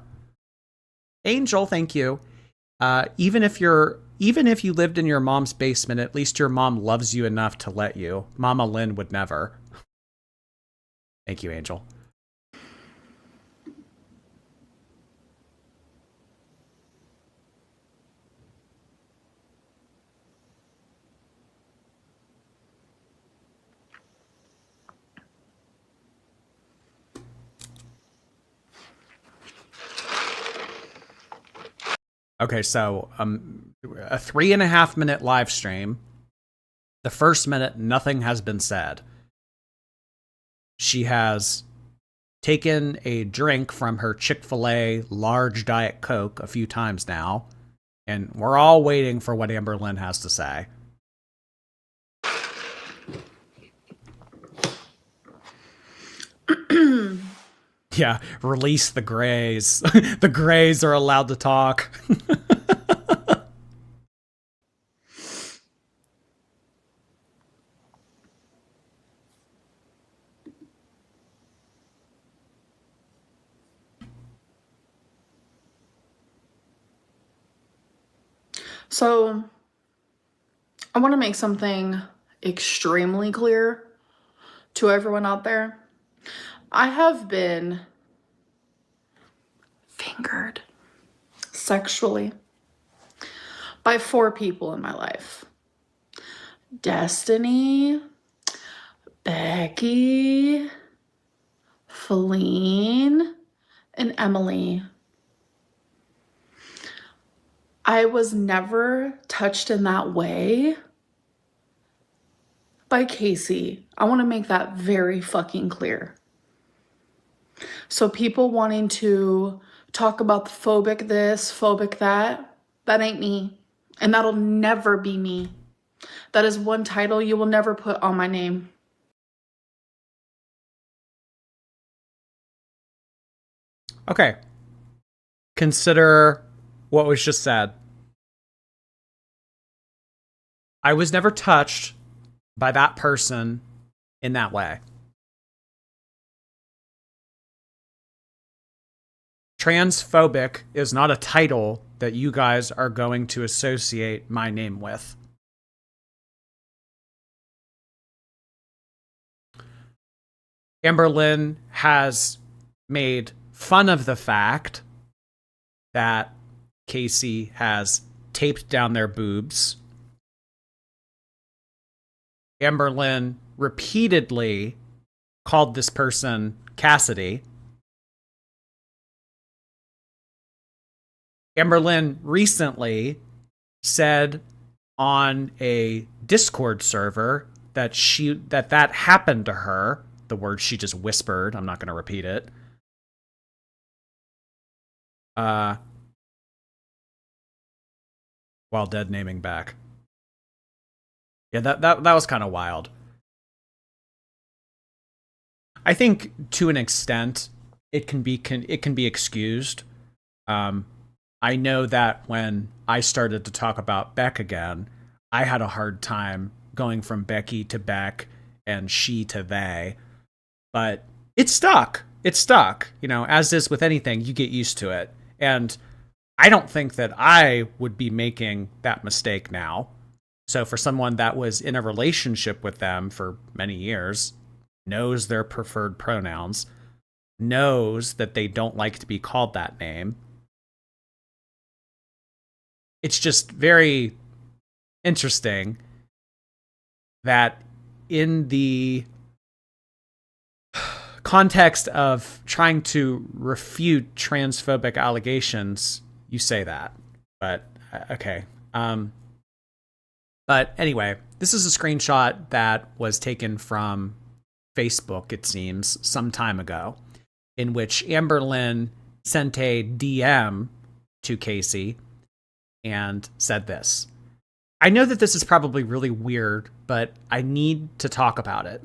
Angel, thank you. Even if you lived in your mom's basement, at least your mom loves you enough to let you. Mama Lynn would never. Thank you, Angel. Okay, so a 3.5 minute live stream. The first minute, nothing has been said. She has taken a drink from her Chick-fil-A large Diet Coke a few times now, and we're all waiting for what Amberlynn has to say. Yeah, release the Greys. The Greys are allowed to talk. So, I want to make something extremely clear to everyone out there. I have been fingered sexually by 4 people in my life. Destiny, Becky, Feline, and Emily. I was never touched in that way by Casey. I want to make that very fucking clear. So people wanting to talk about the phobic this, phobic that ain't me. And that'll never be me. That is one title you will never put on my name. Okay. Consider what was just said. I was never touched by that person in that way. Transphobic is not a title that you guys are going to associate my name with. Amberlynn has made fun of the fact that Casey has taped down their boobs. Amberlynn repeatedly called this person Cassidy. Amberlynn recently said on a Discord server that that happened to her. The word she just whispered. I'm not going to repeat it. While dead naming back. Yeah, that was kind of wild. I think to an extent it can be excused. I know that when I started to talk about Beck again, I had a hard time going from Becky to Beck and she to they. But it stuck. It stuck. You know, as is with anything, you get used to it. And I don't think that I would be making that mistake now. So for someone that was in a relationship with them for many years, knows their preferred pronouns, knows that they don't like to be called that name. It's just very interesting that in the context of trying to refute transphobic allegations, you say that. But, okay. But anyway, this is a screenshot that was taken from Facebook, it seems, some time ago, in which Amberlynn sent a DM to Casey and said this. I know that this is probably really weird, but I need to talk about it.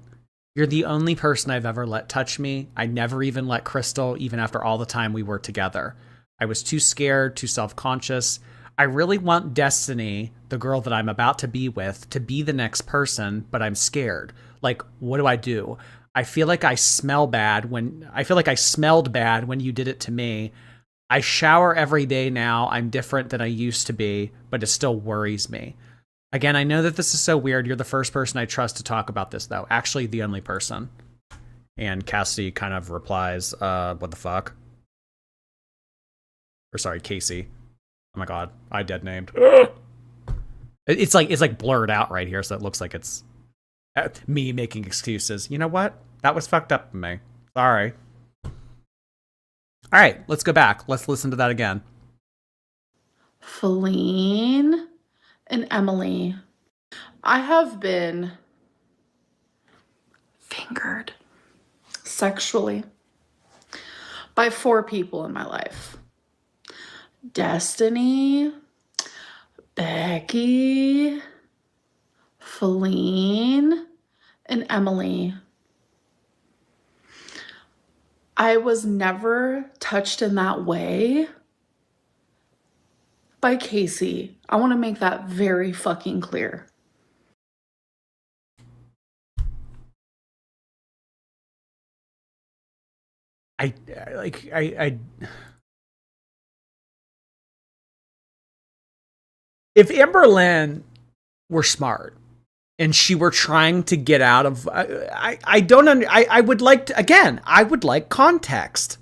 You're the only person I've ever let touch me. I never even let Crystal, even after all the time we were together. I was too scared, too self-conscious. I really want Destiny, the girl that I'm about to be with, to be the next person, but I'm scared. Like, what do I do? I feel like I smelled bad when you did it to me. I shower every day now. I'm different than I used to be, but it still worries me. Again, I know that this is so weird. You're the first person I trust to talk about this, though. Actually, the only person. And Cassie kind of replies, what the fuck? Or sorry, Casey. Oh my god, I dead named. It's like blurred out right here, so it looks like it's me making excuses. You know what? That was fucked up for me. Sorry. All right, let's go back. Let's listen to that again. Feline and Emily. I have been fingered sexually by 4 people in my life. Destiny, Becky, Feline, and Emily. I was never touched in that way by Casey. I want to make that very fucking clear. If Amberlynn were smart and she were trying to get out of, I would like to, again, I would like context.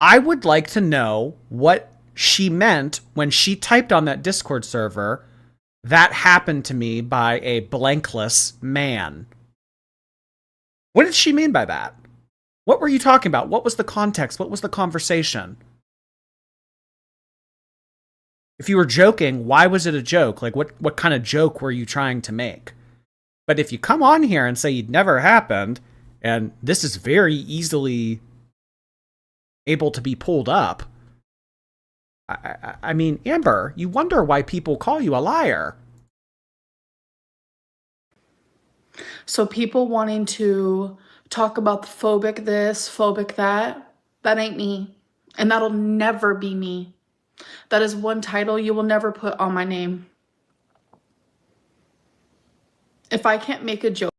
I would like to know what she meant when she typed on that Discord server, that happened to me by a blankless man. What did she mean by that? What were you talking about? What was the context? What was the conversation? If you were joking, why was it a joke? Like, what kind of joke were you trying to make? But if you come on here and say you'd never happened, and this is very easily able to be pulled up, I mean, Amber, you wonder why people call you a liar. So people wanting to talk about the phobic this, phobic that ain't me. And that'll never be me. That is one title you will never put on my name. If I can't make a joke.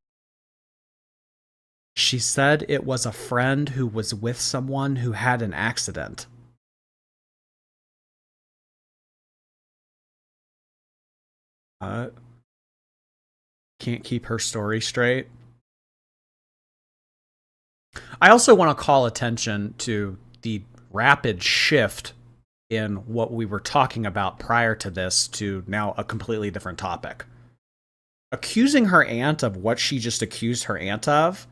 She said it was a friend who was with someone who had an accident. Can't keep her story straight. I also want to call attention to the rapid shift in what we were talking about prior to this to now a completely different topic. Accusing her aunt of what she just accused her aunt of,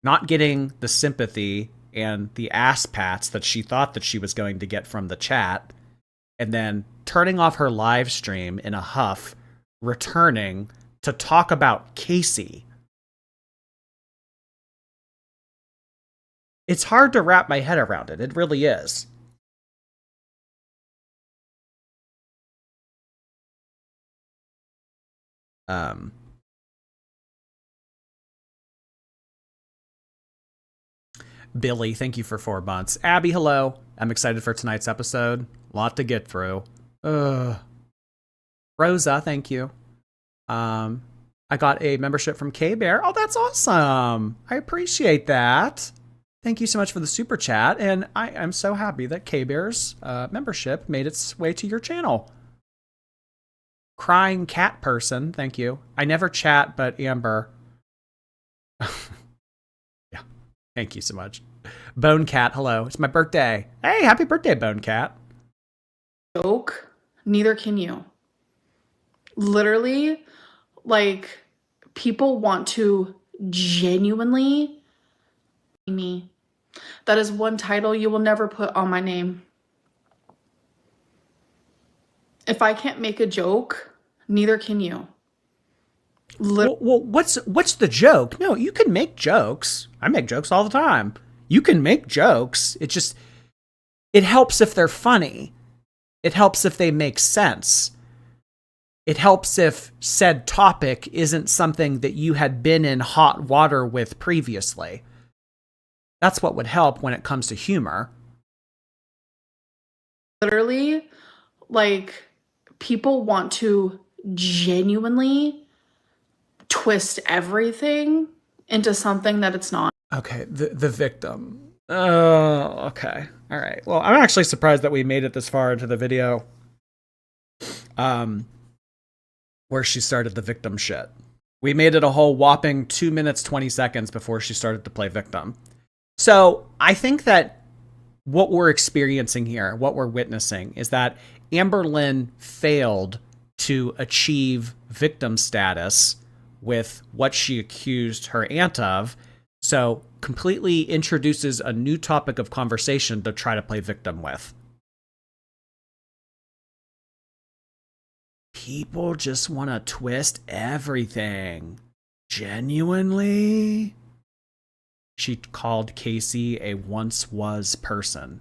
not getting the sympathy and the ass pats that she thought that she was going to get from the chat, and then turning off her live stream in a huff, returning to talk about Casey. It's hard to wrap my head around it. It really is. Billy, thank you for 4 months. Abby, hello. I'm excited for tonight's episode. Lot to get through. Rosa, thank you. I got a membership from K-Bear. Oh, that's awesome. I appreciate that. Thank you so much for the super chat. And I am so happy that K-Bear's membership made its way to your channel. Crying cat person, thank you. I never chat, but Amber. Yeah, thank you so much. Bone Cat, hello. It's my birthday. Hey, happy birthday, Bone Cat. Joke, neither can you. Literally, like, people want to genuinely me. That is one title you will never put on my name. If I can't make a joke, neither can you. Well, what's the joke? No, you can make jokes. I make jokes all the time. You can make jokes. It helps if they're funny. It helps if they make sense. It helps if said topic isn't something that you had been in hot water with previously. That's what would help when it comes to humor. Literally, like, people want to genuinely twist everything into something that it's not. Okay, the victim. Oh, okay. All right. Well, I'm actually surprised that we made it this far into the video. Where she started the victim shit. We made it a whole whopping 2 minutes, 20 seconds before she started to play victim. So I think that what we're experiencing here, what we're witnessing, is that Amberlynn failed to achieve victim status with what she accused her aunt of. So completely introduces a new topic of conversation to try to play victim with. People just want to twist everything. Genuinely? She called Casey a once was person.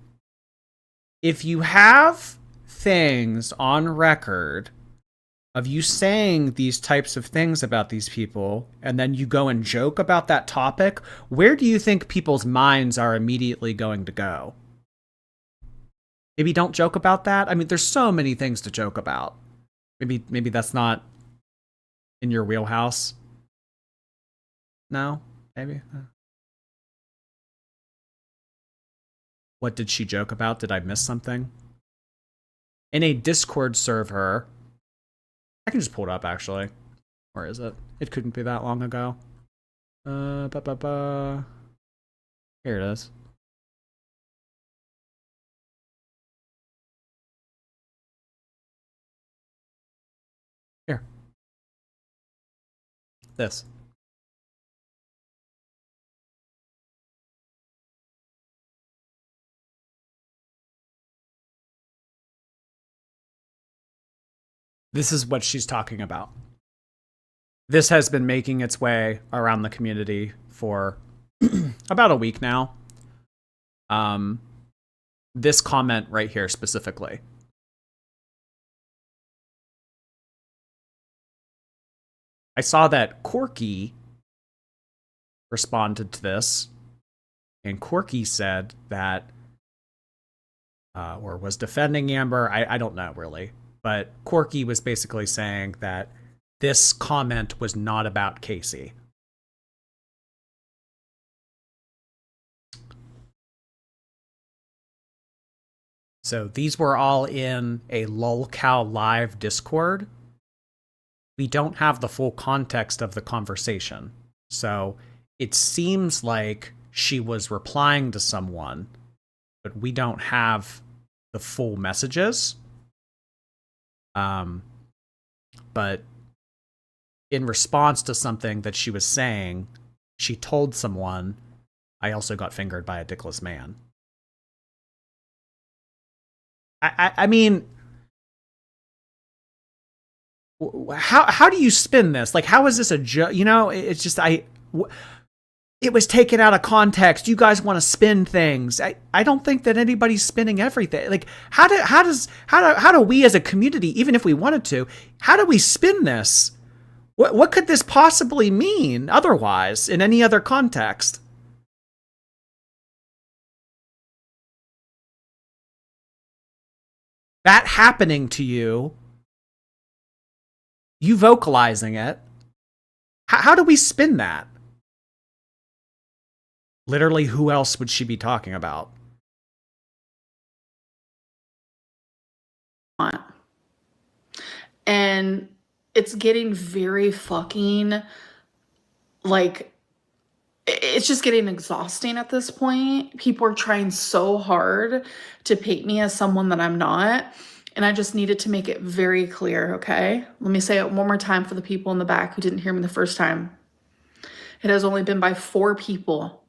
If you have things on record of you saying these types of things about these people, and then you go and joke about that topic, where do you think people's minds are immediately going to go? Maybe don't joke about that. I mean, there's so many things to joke about. Maybe that's not in your wheelhouse. No? Maybe? What did she joke about? Did I miss something? In a Discord server, I can just pull it up actually. Where is it? It couldn't be that long ago. Here it is. Here. This. This is what she's talking about. This has been making its way around the community for about a week now. This comment right here specifically. I saw that Corky responded to this, and Corky said that, or was defending Amber. I don't know really, but Corky was basically saying that this comment was not about Casey. So these were all in a lolcow live Discord. We don't have the full context of the conversation. So it seems like she was replying to someone, but we don't have the full messages. But in response to something that she was saying, she told someone, I also got fingered by a dickless man. I mean, how do you spin this? Like, how is this a joke? You know, it's just, it was taken out of context. You guys want to spin things. I don't think that anybody's spinning everything. Like, how do we as a community, even if we wanted to, how do we spin this? What could this possibly mean otherwise in any other context? That happening to you, you vocalizing it, how do we spin that? Literally, who else would she be talking about? And it's getting very fucking, like, it's just getting exhausting at this point. People are trying so hard to paint me as someone that I'm not. And I just needed to make it very clear, okay? Let me say it one more time for the people in the back who didn't hear me the first time. It has only been by 4 people.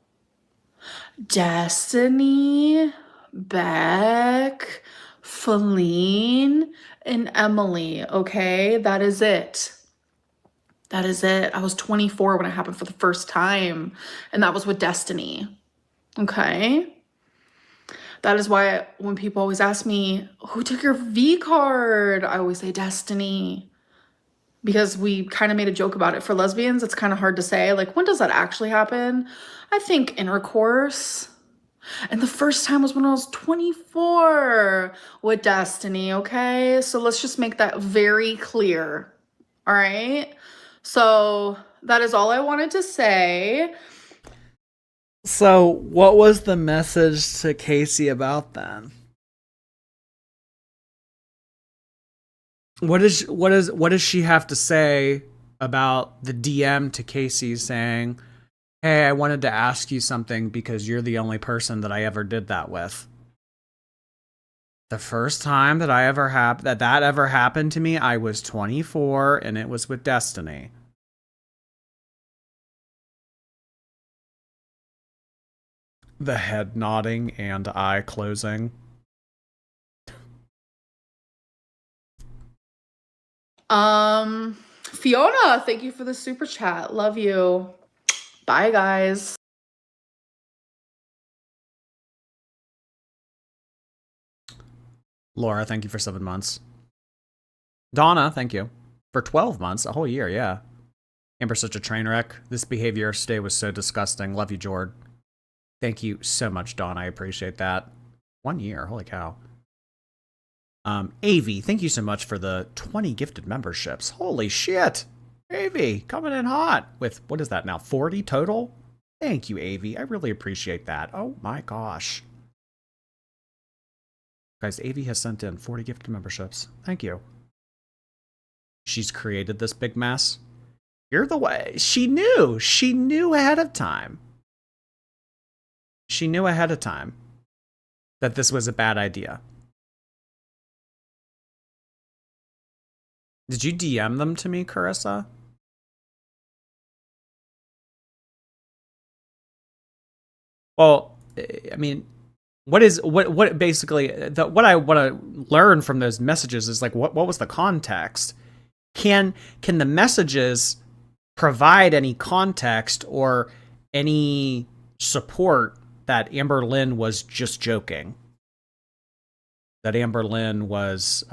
Destiny, Beck, Feline, and Emily, okay? That is it. That is it. I was 24 when it happened for the first time, and that was with Destiny, okay? That is why when people always ask me, who took your V card? I always say Destiny, because we kind of made a joke about it. For lesbians, it's kind of hard to say, like, when does that actually happen? I think intercourse. And the first time was when I was 24 with Destiny, okay? So let's just make that very clear. All right? So that is all I wanted to say. So, what was the message to Casey about then? What does she have to say about the DM to Casey saying, "Hey, I wanted to ask you something because you're the only person that I ever did that with." The first time that that ever happened to me, I was 24 and it was with Destiny. The head nodding and eye closing. Fiona, thank you for the super chat. Love you. Bye, guys. Laura, thank you for 7 months. Donna, thank you. For 12 months, a whole year, yeah. Amber's such a train wreck. This behavior today was so disgusting. Love you, Jord. Thank you so much, Dawn. I appreciate that. 1 year, holy cow. AV, thank you so much for the 20 gifted memberships. Holy shit. AV, coming in hot with, what is that now, 40 total? Thank you, AV. I really appreciate that. Oh my gosh. Guys, AV has sent in 40 gifted memberships. Thank you. She's created this big mess. You're the way. She knew. She knew ahead of time. She knew ahead of time that this was a bad idea. Did you DM them to me, Carissa? Well, I mean, what basically what I want to learn from those messages is like what was the context? Can the messages provide any context or any support that Amberlynn was just joking? That Amberlynn was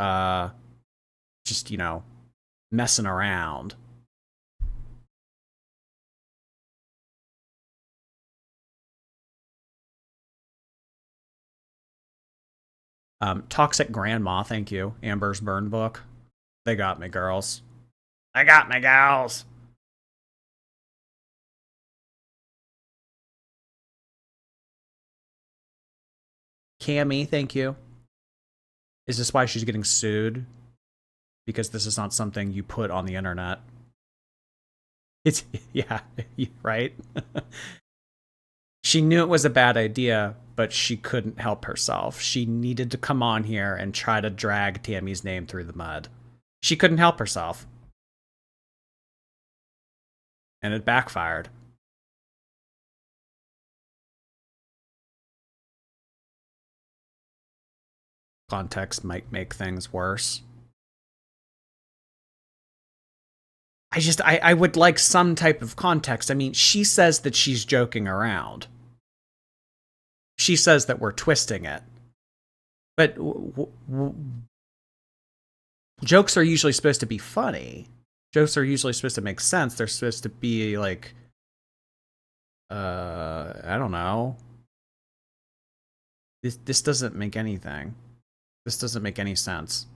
just, messing around. Toxic Grandma, thank you. Amber's burn book. They got me, girls. They got me, gals. Cammy, thank you. Is this why she's getting sued? Because this is not something you put on the internet. It's, yeah, right? She knew it was a bad idea, but she couldn't help herself. She needed to come on here and try to drag Tammy's name through the mud. She couldn't help herself. And it backfired. Context might make things worse. I would like some type of context. I mean, she says that she's joking around. She says that we're twisting it. But jokes are usually supposed to be funny. Jokes are usually supposed to make sense. They're supposed to be like, I don't know. This doesn't make anything. This doesn't make any sense.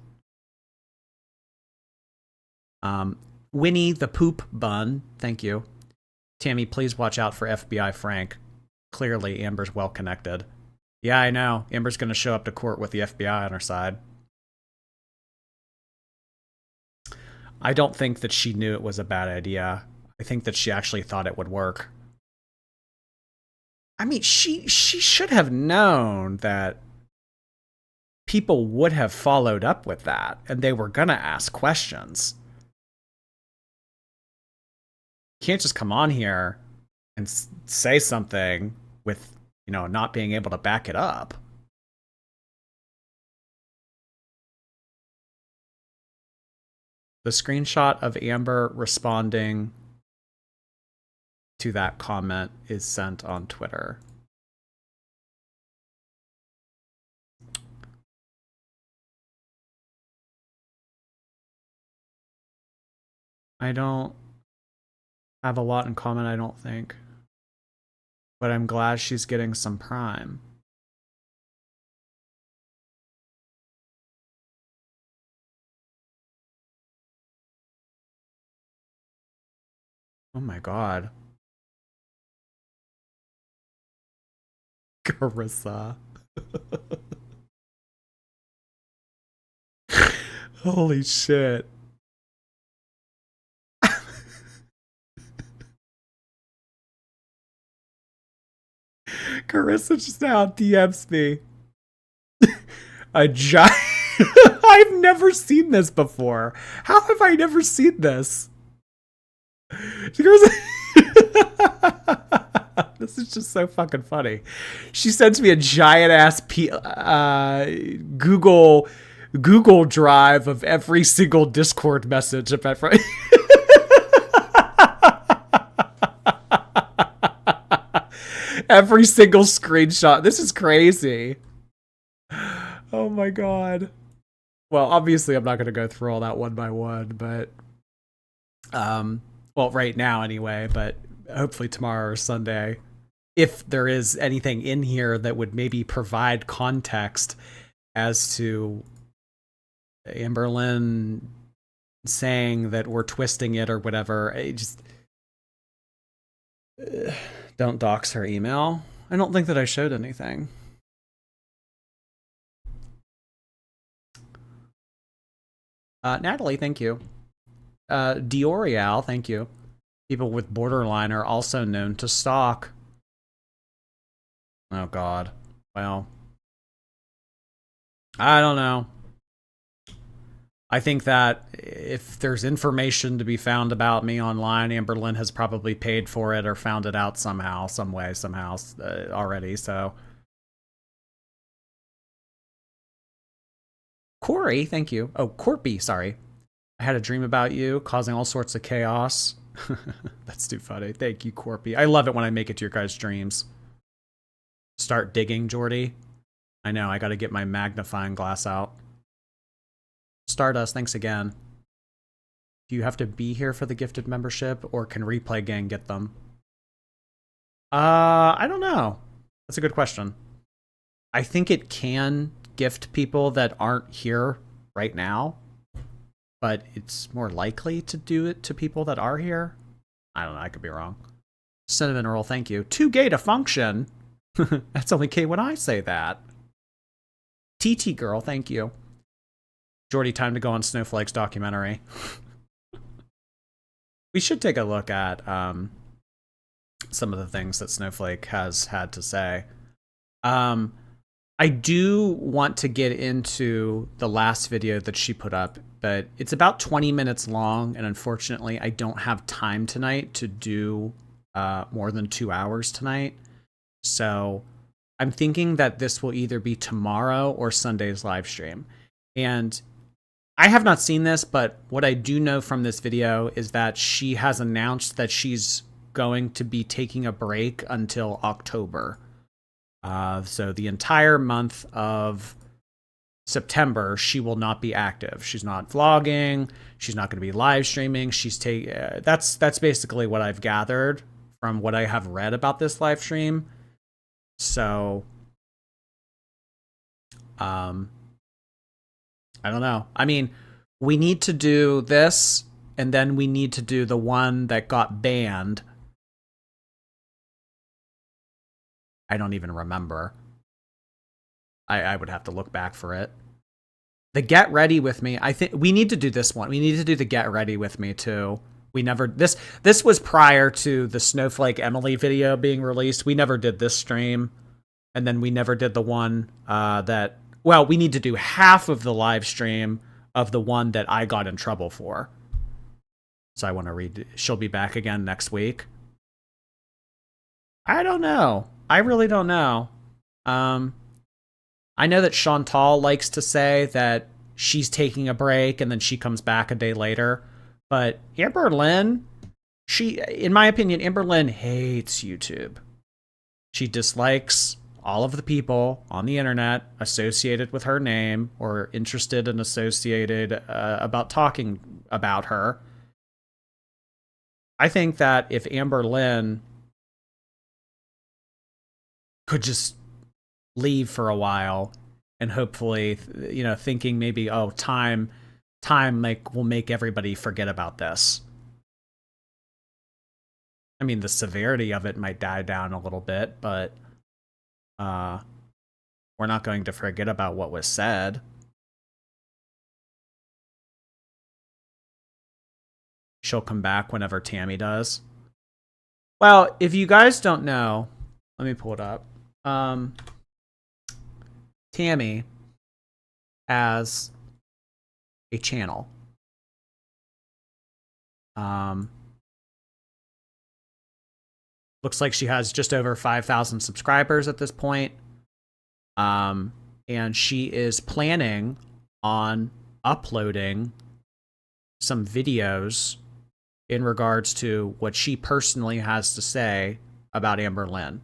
Winnie the Poop Bun, thank you. Tammy, please watch out for FBI Frank. Clearly, Amber's well connected. Yeah, I know. Amber's going to show up to court with the FBI on her side. I don't think that she knew it was a bad idea. I think that she actually thought it would work. I mean, she should have known that people would have followed up with that, and they were going to ask questions. You can't just come on here and say something with, not being able to back it up. The screenshot of Amber responding to that comment is sent on Twitter. I don't have a lot in common, I don't think. But I'm glad she's getting some prime. Oh my god. Carissa. Holy shit. Carissa just now DMs me. A giant. I've never seen this before. How have I never seen this? Carissa. This is just so fucking funny. She sends me a giant ass Google Drive of every single Discord message of every. Every single screenshot. This is crazy. Oh my god. Well, obviously I'm not going to go through all that one by one, but well, right now anyway, but hopefully tomorrow or Sunday, if there is anything in here that would maybe provide context as to Amberlynn saying that we're twisting it or whatever, I just don't dox her email. I don't think that I showed anything. Natalie, thank you. Diorial, thank you. People with borderline are also known to stalk. Oh god. Well, I don't know. I think that if there's information to be found about me online, Amberlynn has probably paid for it or found it out somehow, some way, somehow already, so. Corey, thank you. Oh, Corpy, sorry. I had a dream about you, causing all sorts of chaos. That's too funny. Thank you, Corpy. I love it when I make it to your guys' dreams. Start digging, Jordy. I know, I gotta get my magnifying glass out. Stardust, thanks again. Do you have to be here for the gifted membership, or can Replay Gang get them? I don't know. That's a good question. I think it can gift people that aren't here right now, but it's more likely to do it to people that are here. I don't know, I could be wrong. Cinnamon Roll, thank you. Too gay to function. That's only K when I say that. TT Girl, thank you. Jordy, time to go on Snowflake's documentary. We should take a look at some of the things that Snowflake has had to say. I do want to get into the last video that she put up, but it's about 20 minutes long, and unfortunately I don't have time tonight to do more than 2 hours tonight. So I'm thinking that this will either be tomorrow or Sunday's live stream. And I have not seen this, but what I do know from this video is that she has announced that she's going to be taking a break until October. So the entire month of September, she will not be active. She's not vlogging. She's not going to be live streaming. That's basically what I've gathered from what I have read about this live stream. So, I don't know. I mean, we need to do this, and then we need to do the one that got banned. I don't even remember. I would have to look back for it. The Get Ready With Me. I think we need to do this one. We need to do the Get Ready With Me too. We never, this was prior to the Snowflake Emily video being released. We never did this stream. And then we never did the one well, we need to do half of the live stream of the one that I got in trouble for. So I want to read, she'll be back again next week. I don't know. I really don't know. I know that Chantal likes to say that she's taking a break and then she comes back a day later. But Amberlynn, in my opinion, Amberlynn hates YouTube. She dislikes all of the people on the internet associated with her name or interested and associated about talking about her. I think that if Amberlynn could just leave for a while and hopefully, you know, thinking maybe, oh, time will make everybody forget about this. I mean, the severity of it might die down a little bit, but we're not going to forget about what was said. She'll come back whenever Tammy does. Well, if you guys don't know, let me pull it up. Tammy has a channel. Looks like she has just over 5,000 subscribers at this point. And she is planning on uploading some videos in regards to what she personally has to say about Amberlynn.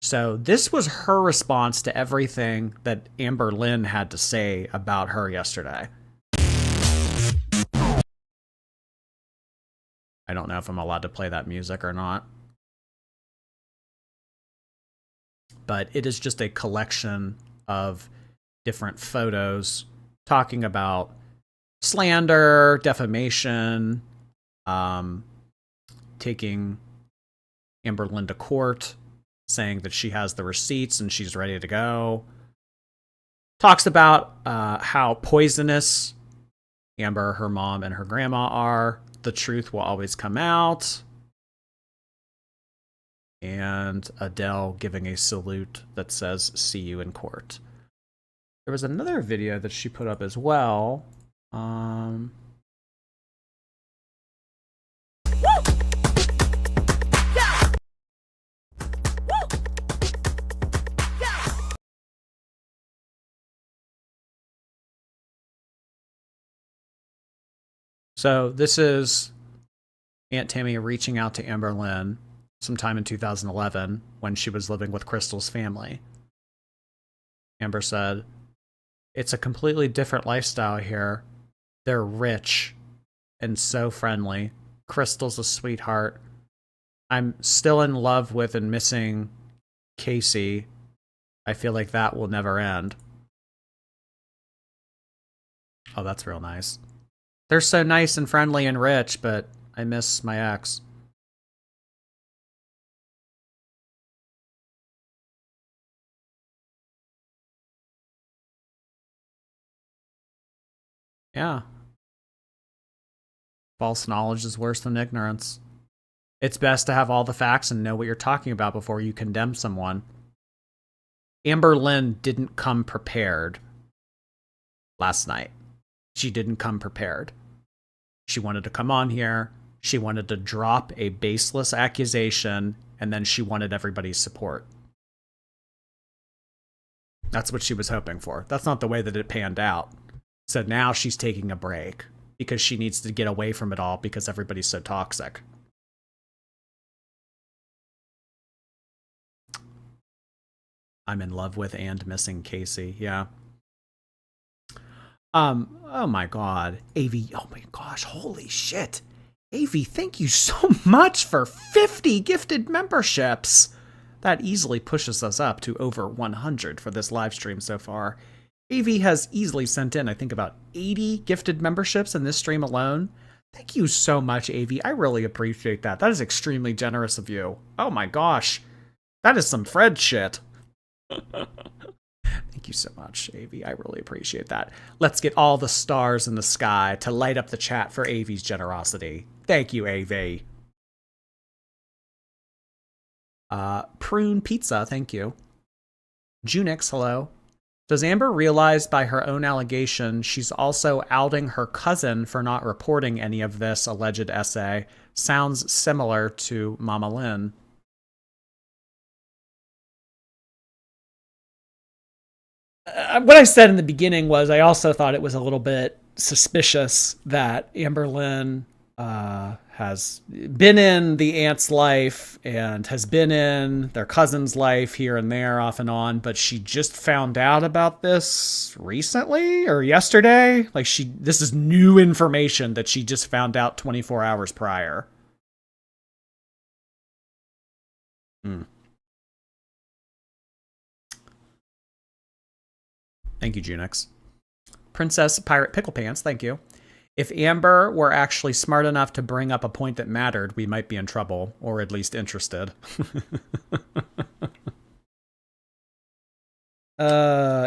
So this was her response to everything that Amberlynn had to say about her yesterday. I don't know if I'm allowed to play that music or not. But it is just a collection of different photos talking about slander, defamation, taking Amberlynn to court, saying that she has the receipts and she's ready to go. Talks about how poisonous Amber, her mom, and her grandma are. The truth will always come out. And Adele giving a salute that says, "See you in court." There was another video that she put up as well. So this is Aunt Tammy reaching out to Amberlynn sometime in 2011 when she was living with Crystal's family. Amber said, "It's a completely different lifestyle here. They're rich and so friendly. Crystal's a sweetheart. I'm still in love with and missing Casey. I feel like that will never end." Oh, that's real nice. They're so nice and friendly and rich, but I miss my ex. Yeah. False knowledge is worse than ignorance. It's best to have all the facts and know what you're talking about before you condemn someone. Amberlynn didn't come prepared last night. She didn't come prepared. She wanted to come on here. She wanted to drop a baseless accusation, and then she wanted everybody's support. That's what she was hoping for. That's not the way that it panned out. So now she's taking a break because she needs to get away from it all because everybody's so toxic. I'm in love with and missing Casey. Yeah. Oh my god. AV, oh my gosh, holy shit. AV, thank you so much for 50 gifted memberships. That easily pushes us up to over 100 for this live stream so far. AV has easily sent in, I think, about 80 gifted memberships in this stream alone. Thank you so much, AV. I really appreciate that. That is extremely generous of you. Oh my gosh. That is some Fred shit. Thank you so much, AV. I really appreciate that. Let's get all the stars in the sky to light up the chat for AV's generosity. Thank you, AV. Prune Pizza, thank you. Junix, hello. Does Amber realize by her own allegation she's also outing her cousin for not reporting any of this alleged essay? Sounds similar to Mama Lynn. What I said in the beginning was I also thought it was a little bit suspicious that Amberlynn has been in the aunt's life and has been in their cousin's life here and there off and on, but she just found out about this recently or yesterday. Like this is new information that she just found out 24 hours prior. Thank you, Junix. Princess Pirate Pickle Pants, thank you. If Amber were actually smart enough to bring up a point that mattered, we might be in trouble, or at least interested.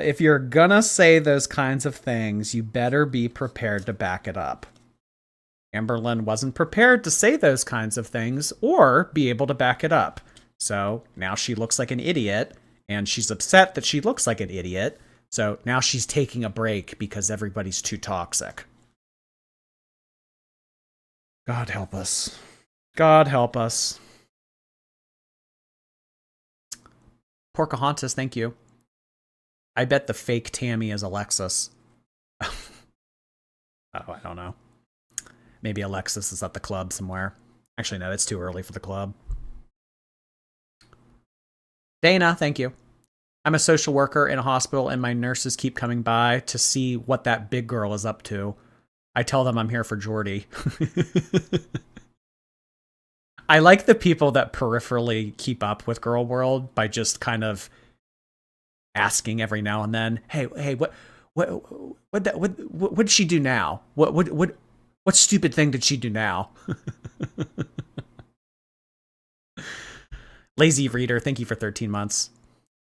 If you're gonna say those kinds of things, you better be prepared to back it up. Amberlynn wasn't prepared to say those kinds of things or be able to back it up. So now she looks like an idiot, and she's upset that she looks like an idiot. So now she's taking a break because everybody's too toxic. God help us. God help us. Porcahontas, thank you. I bet the fake Tammy is Alexis. Oh, I don't know. Maybe Alexis is at the club somewhere. Actually, no, it's too early for the club. Dana, thank you. I'm a social worker in a hospital, and my nurses keep coming by to see what that big girl is up to. I tell them I'm here for Jordy. I like the people that peripherally keep up with Girl World by just kind of asking every now and then, hey, what did she do now? What stupid thing did she do now? Lazy Reader, thank you for 13 months.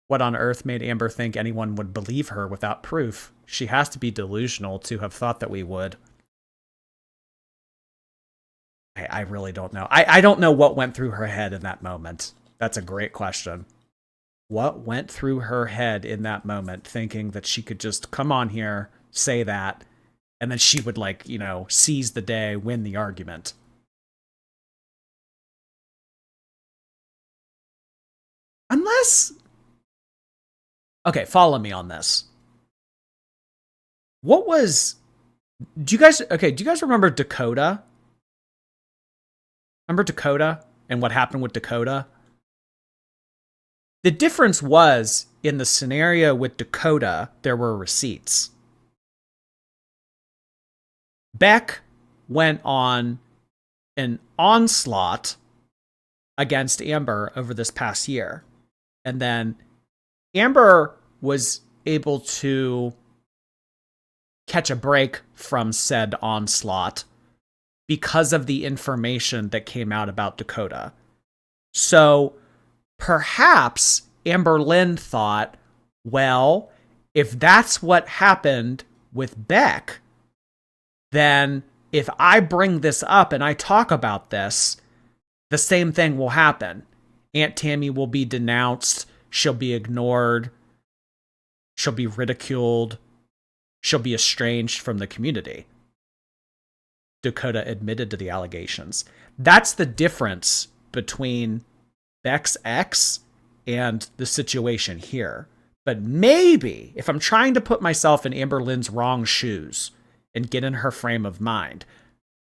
What on earth made Amber think anyone would believe her without proof? She has to be delusional to have thought that we would. I really don't know. I don't know what went through her head in that moment. That's a great question. What went through her head in that moment, thinking that she could just come on here, say that, and then she would, like, you know, seize the day, win the argument. Unless... Okay, follow me on this. What was... Do you guys remember Dakota? Remember Dakota and what happened with Dakota? The difference was, in the scenario with Dakota, there were receipts. Beck went on an onslaught against Amber over this past year. And then Amber was able to catch a break from said onslaught because of the information that came out about Dakota. So perhaps Amberlynn thought, well, if that's what happened with Beck, then if I bring this up and I talk about this, the same thing will happen. Aunt Tammy will be denounced. She'll be ignored. She'll be ridiculed. She'll be estranged from the community. Dakota admitted to the allegations. That's the difference between Beck's ex and the situation here. But maybe, if I'm trying to put myself in Amberlynn's wrong shoes and get in her frame of mind,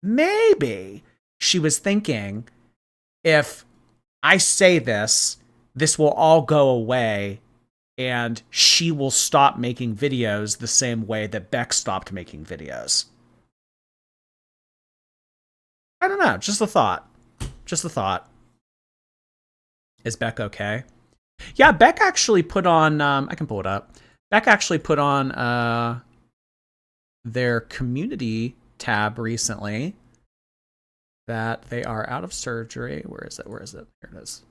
maybe she was thinking, if I say this, this will all go away and she will stop making videos the same way that Beck stopped making videos. I don't know. Just a thought. Just a thought. Is Beck okay? Yeah, Beck actually put on... I can pull it up. Beck actually put on their community tab recently that they are out of surgery. Where is it? Where is it? Here it is.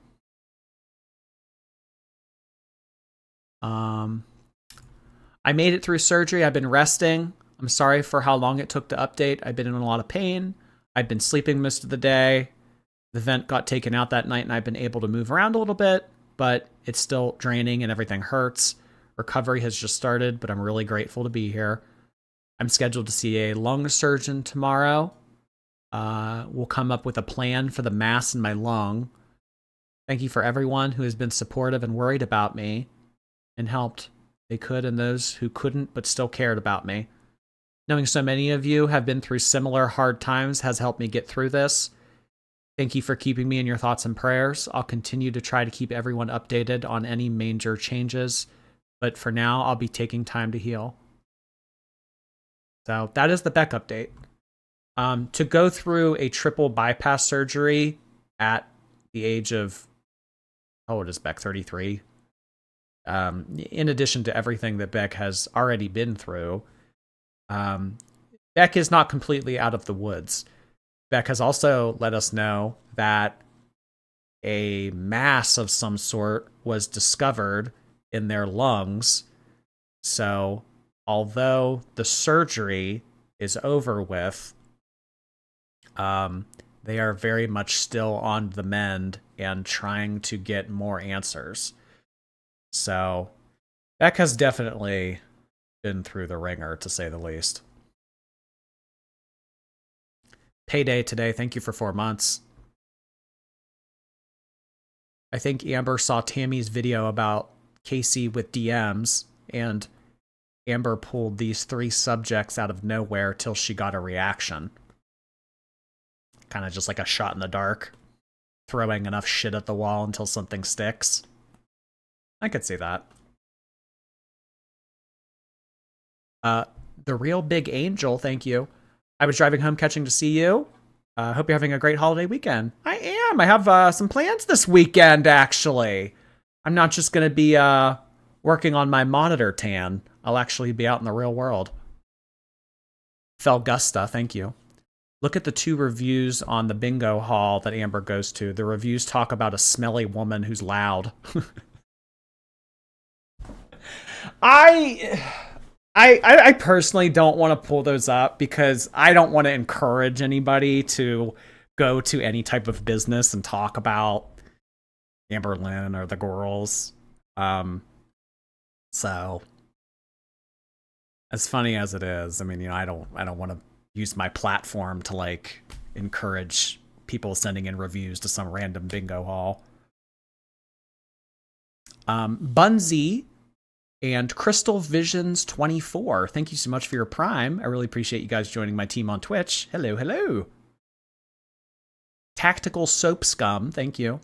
I made it through surgery. I've been resting. I'm sorry for how long it took to update. I've been in a lot of pain. I've been sleeping most of the day. The vent got taken out that night and I've been able to move around a little bit, but it's still draining and everything hurts. Recovery has just started, but I'm really grateful to be here. I'm scheduled to see a lung surgeon tomorrow. We'll come up with a plan for the mass in my lung. Thank you for everyone who has been supportive and worried about me and helped. They could, and those who couldn't but still cared about me. Knowing so many of you have been through similar hard times has helped me get through this. Thank you for keeping me in your thoughts and prayers. I'll continue to try to keep everyone updated on any major changes, but for now, I'll be taking time to heal. So that is the Beck update. To go through a triple bypass surgery at the age of, how old is Beck, 33? In addition to everything that Beck has already been through, Beck Beck is not completely out of the woods. Beck has also let us know that a mass of some sort was discovered in their lungs. So, although the surgery is over with, they are very much still on the mend and trying to get more answers. So, Beck has definitely been through the ringer, to say the least. Payday today. Thank you for 4 months. I think Amber saw Tammy's video about Casey with DMs, and Amber pulled these 3 subjects out of nowhere till she got a reaction. Kind of just like a shot in the dark, throwing enough shit at the wall until something sticks. I could see that. The Real Big Angel, thank you. I was driving home catching to see you. Hope you're having a great holiday weekend. I am. I have some plans this weekend, actually. I'm not just going to be working on my monitor tan. I'll actually be out in the real world. Felgusta, thank you. Look at the 2 reviews on the bingo hall that Amber goes to. The reviews talk about a smelly woman who's loud. I personally don't want to pull those up because I don't want to encourage anybody to go to any type of business and talk about Amberlynn or the girls. So as funny as it is, I mean, I don't want to use my platform to like encourage people sending in reviews to some random bingo hall. Bunzy and Crystal Visions 24. Thank you so much for your Prime. I really appreciate you guys joining my team on Twitch. Hello, hello. Tactical Soap Scum. Thank you.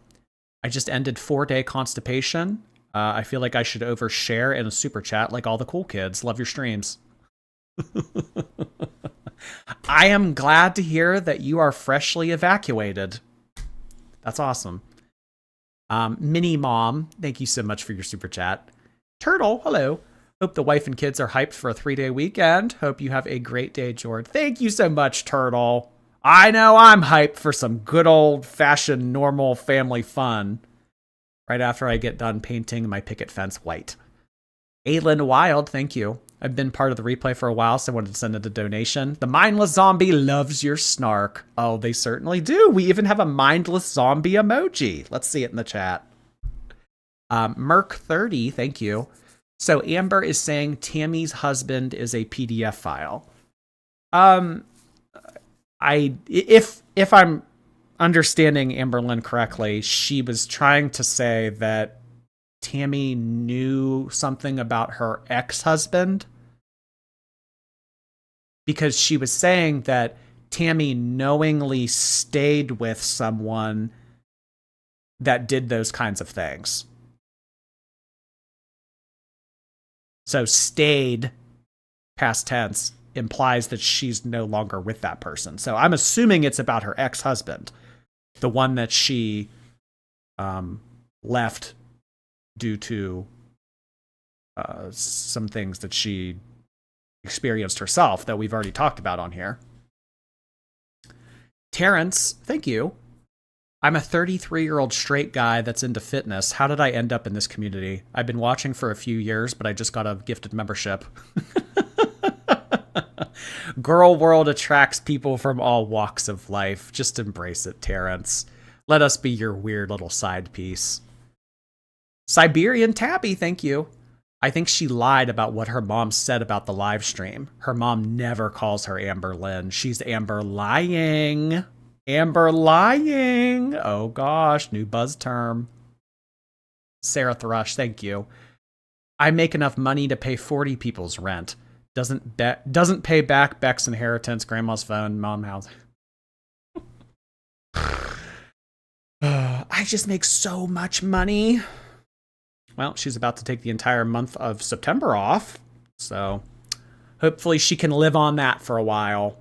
I just ended 4-day constipation. I feel like I should overshare in a super chat like all the cool kids. Love your streams. I am glad to hear that you are freshly evacuated. That's awesome. Mini Mom, thank you so much for your super chat. Turtle, hello. Hope the wife and kids are hyped for a 3-day weekend. Hope you have a great day, Jord. Thank you so much, Turtle. I know I'm hyped for some good old-fashioned normal family fun. Right after I get done painting my picket fence white. Aylin Wild, thank you. I've been part of the replay for a while, so I wanted to send it a donation. The mindless zombie loves your snark. Oh, they certainly do. We even have a mindless zombie emoji. Let's see it in the chat. Merc30, thank you. So Amber is saying Tammy's husband is a PDF file. If I'm understanding Amberlynn correctly, she was trying to say that Tammy knew something about her ex-husband, because she was saying that Tammy knowingly stayed with someone that did those kinds of things. So stayed, past tense, implies that she's no longer with that person. So I'm assuming it's about her ex-husband, the one that she left due to some things that she experienced herself that we've already talked about on here. Terrence, thank you. I'm a 33-year-old straight guy that's into fitness. How did I end up in this community? I've been watching for a few years, but I just got a gifted membership. Girl World attracts people from all walks of life. Just embrace it, Terrence. Let us be your weird little side piece. Siberian Tabby, thank you. I think she lied about what her mom said about the live stream. Her mom never calls her Amberlynn. She's Amber lying. Amber lying. Oh gosh, new buzz term. Sarah Thrush, thank you. I make enough money to pay 40 people's rent. Doesn't pay back Beck's inheritance, grandma's phone, mom house. I just make so much money. Well, she's about to take the entire month of September off, so hopefully she can live on that for a while.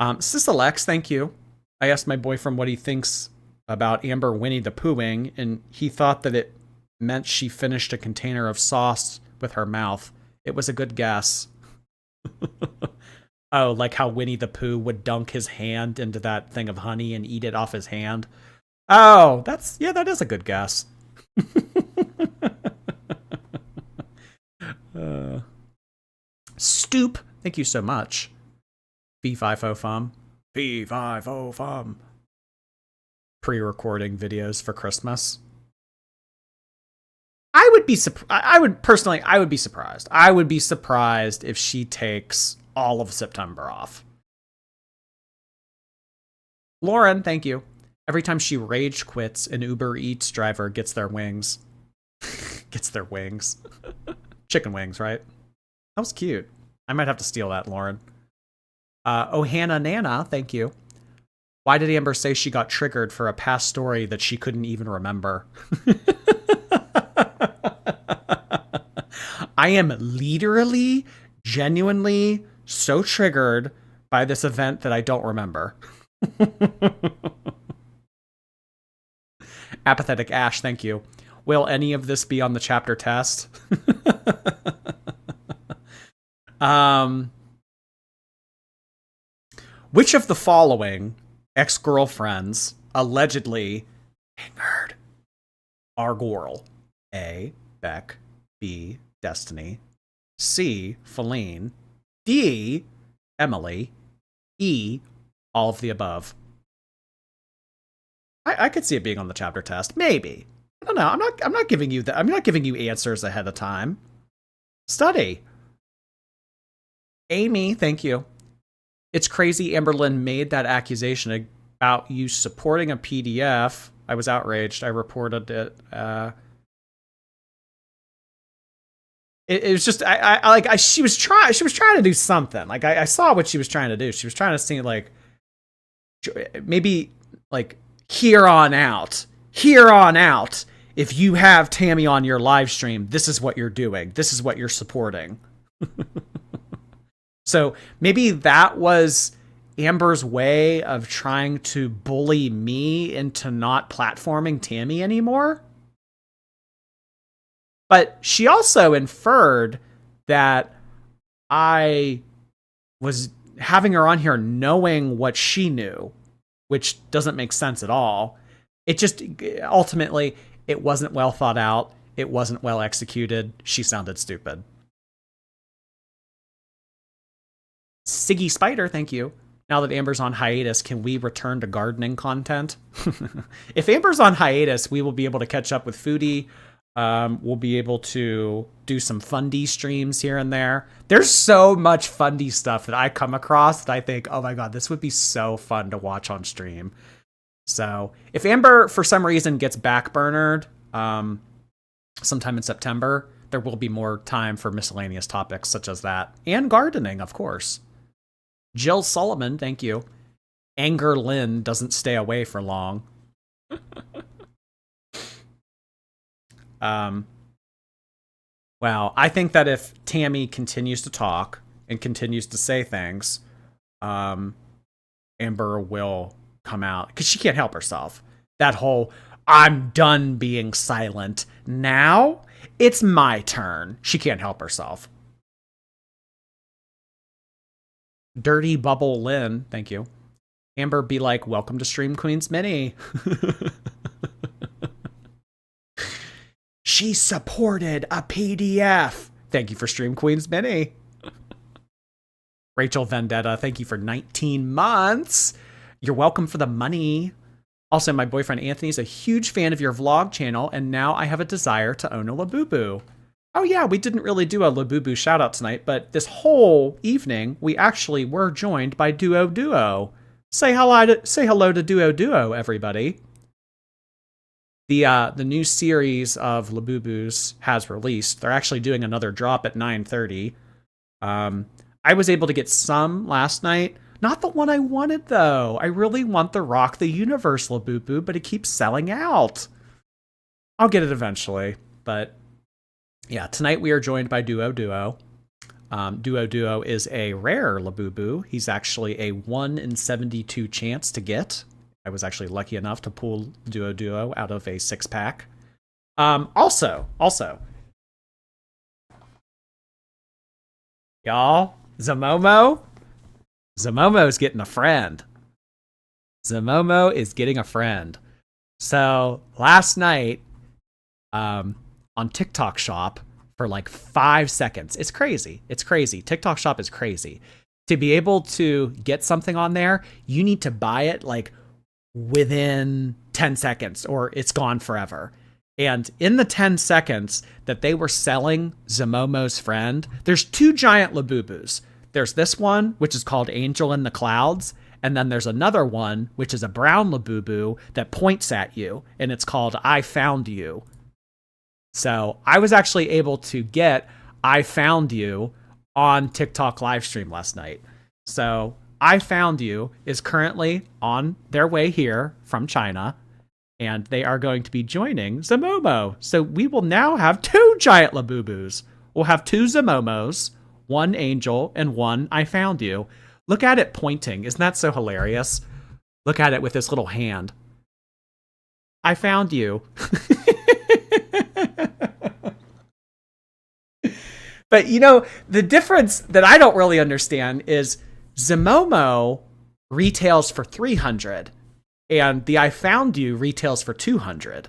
Sisalex, thank you. I asked my boyfriend what he thinks about Amber Winnie the Poohing, and he thought that it meant she finished a container of sauce with her mouth. It was a good guess. Oh, like how Winnie the Pooh would dunk his hand into that thing of honey and eat it off his hand. Oh, that is a good guess. Stoop, thank you so much. B50FUM. B50FUM. Pre-recording videos for Christmas. I would be surprised. I would be surprised. I would be surprised if she takes all of September off. Lauren, thank you. Every time she rage quits, an Uber Eats driver gets their wings. Gets their wings. Chicken wings, right? That was cute. I might have to steal that, Lauren. Oh, Hannah Nana, thank you. Why did Amber say she got triggered for a past story that she couldn't even remember? I am literally, genuinely so triggered by this event that I don't remember. Apathetic Ash, thank you. Will any of this be on the chapter test? Which of the following ex-girlfriends allegedly fingered are Goral? A. Beck. B. Destiny. C. Feline. D. Emily. E. All of the above. I could see it being on the chapter test. Maybe. I don't know. I'm not giving you I'm not giving you answers ahead of time. Study. Amy, thank you. It's crazy Amberlynn made that accusation about you supporting a PDF. I was outraged. I reported it. It was just she was trying to do something. Like I saw what she was trying to do. She was trying to see like maybe like here on out, if you have Tammy on your live stream, this is what you're doing. This is what you're supporting. So maybe that was Amber's way of trying to bully me into not platforming Tammy anymore. But she also inferred that I was having her on here knowing what she knew, which doesn't make sense at all. It just, ultimately, it wasn't well thought out. It wasn't well executed. She sounded stupid. Siggy Spider, thank you. Now that Amber's on hiatus, can we return to gardening content? If Amber's on hiatus, we will be able to catch up with Foodie. We'll be able to do some Fundy streams here and there. There's so much Fundy stuff that I come across that I think, oh my god, this would be so fun to watch on stream. So if Amber, for some reason, gets backburnered sometime in September, there will be more time for miscellaneous topics such as that. And gardening, of course. Jill Solomon, thank you. Amberlynn doesn't stay away for long. Well, I think that if Tammy continues to talk and continues to say things, Amber will come out because she can't help herself. That whole, I'm done being silent. Now it's my turn. She can't help herself. Dirty Bubble Lynn, thank you. Amber be like, welcome to Stream Queen's Mini. She supported a PDF. Thank you for Stream Queen's Mini. Rachel Vendetta, thank you for 19 months. You're welcome for the money. Also, my boyfriend Anthony is a huge fan of your vlog channel, and now I have a desire to own a Labubu. Oh yeah, we didn't really do a Labubu shout out tonight, but this whole evening, we actually were joined by Duo Duo. Say hello to Duo Duo, everybody. The new series of Labubus has released. They're actually doing another drop at 9:30. I was able to get some last night. Not the one I wanted, though. I really want the Rock the Universe Labubu, but it keeps selling out. I'll get it eventually, but yeah, tonight we are joined by Duo Duo. Duo Duo is a rare Labubu. He's actually a 1 in 72 chance to get. I was actually lucky enough to pull Duo Duo out of a 6-pack. Also, y'all, Zamomo? Zamomo's getting a friend. Zamomo is getting a friend. So last night, on TikTok Shop for like 5 seconds. It's crazy. It's crazy. TikTok Shop is crazy. To be able to get something on there, you need to buy it like within 10 seconds or it's gone forever. And in the 10 seconds that they were selling Zamomo's friend, there's 2 giant Labubus. There's this one, which is called Angel in the Clouds. And then there's another one, which is a brown Labubu that points at you. And it's called I Found You. So I was actually able to get I Found You on TikTok live stream last night. So I Found You is currently on their way here from China. And they are going to be joining Zamomo. So we will now have 2 giant Labubus. We'll have 2 Zamomos, 1 Angel, and 1 I Found You. Look at it pointing. Isn't that so hilarious? Look at it with this little hand. I found you. But, you know, the difference that I don't really understand is Zamomo retails for $300 and the I Found You retails for $200.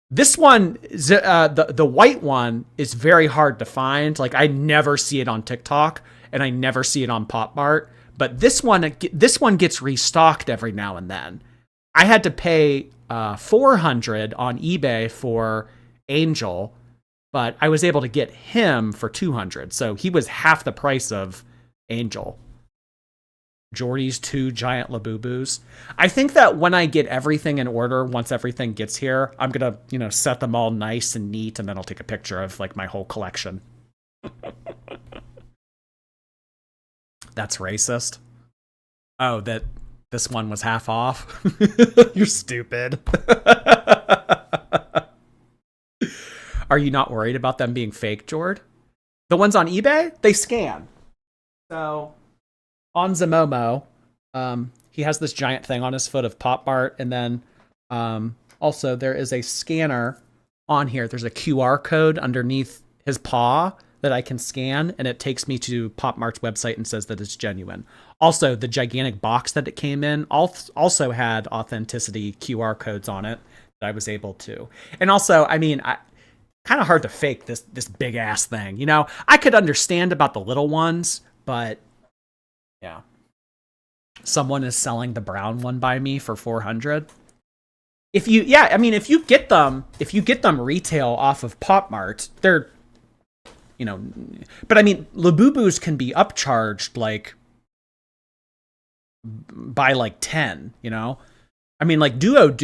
This one, the white one, is very hard to find. Like, I never see it on TikTok and I never see it on Pop Mart. But this one gets restocked every now and then. I had to pay $400 on eBay for Angel, but I was able to get him for $200. So he was half the price of Angel. Jordy's 2 giant Labubus. I think that when I get everything in order, once everything gets here, I'm going to, set them all nice and neat, and then I'll take a picture of like my whole collection. That's racist. Oh, that this one was half off? You're stupid. Are you not worried about them being fake, Jord? The ones on eBay, they scan. So on Zamomo, he has this giant thing on his foot of Pop Mart, and then also there is a scanner on here. There's a QR code underneath his paw that I can scan, and it takes me to Pop Mart's website and says that it's genuine. Also, the gigantic box that it came in also had authenticity QR codes on it that I was able to. And also, I mean, kind of hard to fake this big ass thing. I could understand about the little ones, but yeah. Someone is selling the brown one by me for $400. If you get them retail off of Pop Mart, they're, but I mean, Labubus can be upcharged like by like 10, I mean, like Duo, I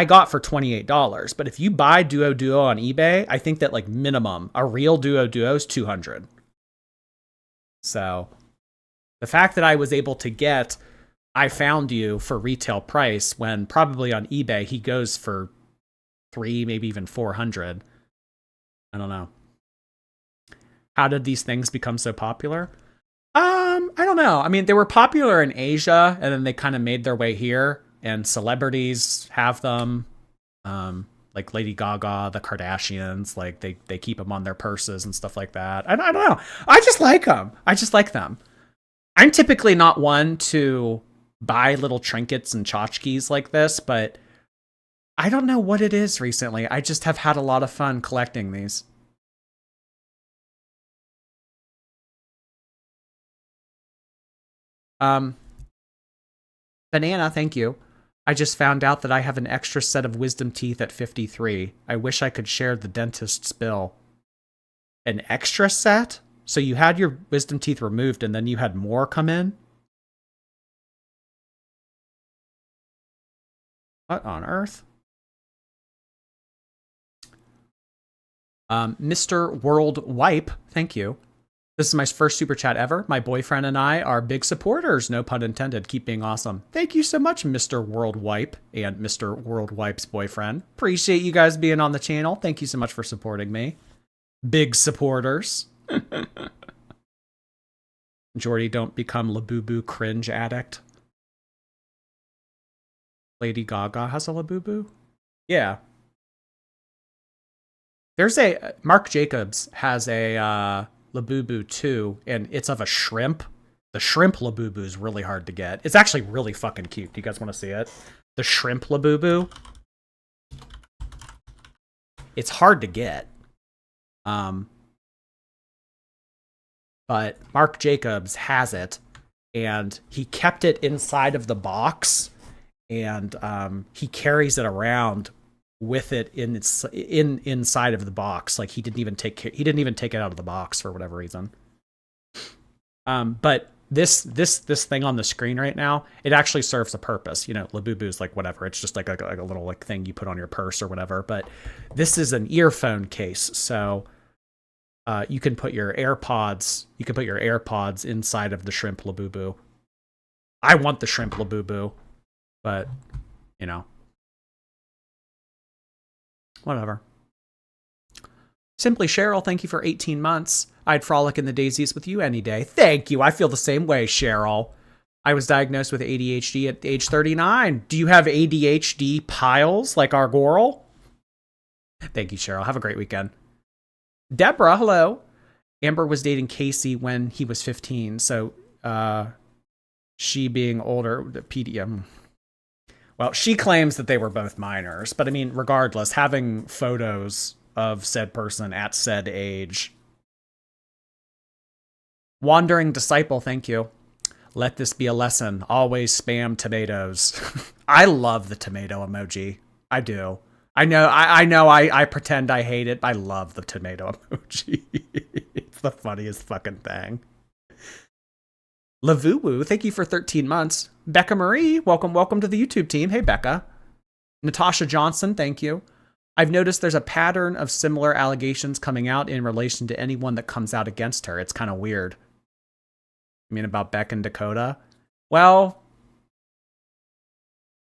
got for $28. But if you buy Duo on eBay, I think that like minimum, a real Duo is $200. So the fact that I was able to get I Found You for retail price when probably on eBay he goes for $300, maybe even $400. I don't know. How did these things become so popular? I don't know. I mean, they were popular in Asia and then they kind of made their way here, and celebrities have them. Like Lady Gaga, the Kardashians, like they keep them on their purses and stuff like that. I don't know. I just like them. I'm typically not one to buy little trinkets and tchotchkes like this, but I don't know what it is recently. I just have had a lot of fun collecting these. Banana, thank you. I just found out that I have an extra set of wisdom teeth at 53. I wish I could share the dentist's bill. An extra set? So you had your wisdom teeth removed and then you had more come in? What on earth? Mr. World Wipe, thank you. This is my first super chat ever. My boyfriend and I are big supporters, no pun intended. Keep being awesome. Thank you so much, Mr. World Wipe and Mr. World Wipe's boyfriend. Appreciate you guys being on the channel. Thank you so much for supporting me. Big supporters. Jordy, don't become Labubu cringe addict. Lady Gaga has a Labubu? Yeah. There's Marc Jacobs has a Labubu too, and it's of a shrimp. The shrimp Labubu is really hard to get. It's actually really fucking cute. Do you guys want to see it? The shrimp Labubu. It's hard to get. But Marc Jacobs has it, and he kept it inside of the box, and he carries it around with it inside of the box. Like he didn't even take it out of the box for whatever reason. But this thing on the screen right now, it actually serves a purpose. You know, Labubu's like whatever. It's just like a little like thing you put on your purse or whatever. But this is an earphone case, so you can put your AirPods. You can put your AirPods inside of the shrimp Labubu. I want the shrimp Labubu, but you know, whatever. Simply Cheryl, thank you for 18 months. I'd frolic in the daisies with you any day. Thank you. I feel the same way, Cheryl. I was diagnosed with ADHD at age 39. Do you have ADHD piles like our girl? Thank you, Cheryl. Have a great weekend. Deborah, hello. Amber was dating Casey when he was 15, so she being older, the PDM. Well, she claims that they were both minors, but I mean, regardless, having photos of said person at said age. Wandering Disciple, thank you. Let this be a lesson. Always spam tomatoes. I love the tomato emoji. I do. I know I pretend I hate it, but I love the tomato emoji. It's the funniest fucking thing. Lavuwu, thank you for 13 months. Becca Marie, welcome to the YouTube team. Hey, Becca. Natasha Johnson, thank you. I've noticed there's a pattern of similar allegations coming out in relation to anyone that comes out against her. It's kind of weird. I mean, about Beck and Dakota? Well,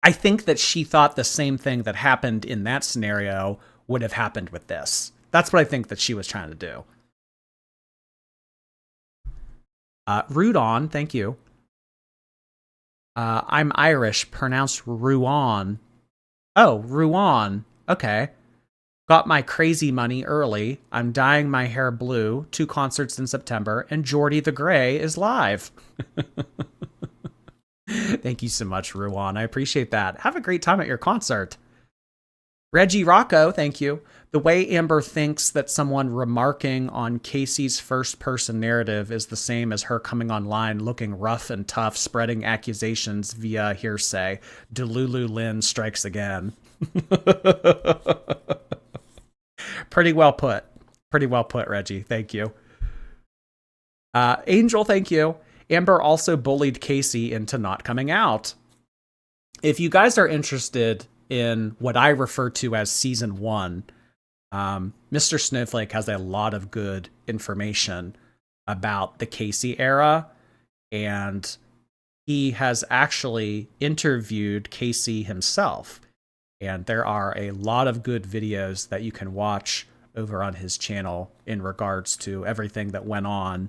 I think that she thought the same thing that happened in that scenario would have happened with this. That's what I think that she was trying to do. Rudon, thank you. I'm Irish, pronounced Ruan. Oh, Ruan. Okay. Got my crazy money early. I'm dyeing my hair blue. 2 concerts in September. And Geordie the Grey is live. Thank you so much, Ruan. I appreciate that. Have a great time at your concert. Reggie Rocco, thank you. The way Amber thinks that someone remarking on Casey's first-person narrative is the same as her coming online looking rough and tough, spreading accusations via hearsay. Delulu Lynn strikes again. Pretty well put. Pretty well put, Reggie. Thank you. Angel, thank you. Amber also bullied Casey into not coming out. If you guys are interested in what I refer to as season 1, Mr. Snowflake has a lot of good information about the Casey era, and he has actually interviewed Casey himself. And there are a lot of good videos that you can watch over on his channel in regards to everything that went on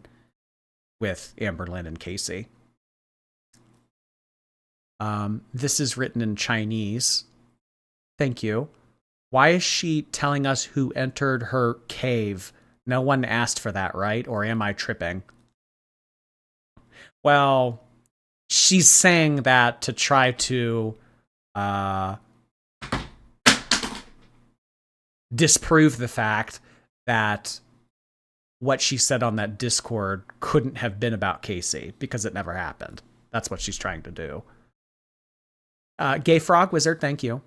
with Amberlynn and Casey. This is written in Chinese. Thank you. Why is she telling us who entered her cave? No one asked for that, right? Or am I tripping? Well, she's saying that to try to disprove the fact that what she said on that Discord couldn't have been about Casey because it never happened. That's what she's trying to do. Gay Frog Wizard, thank you.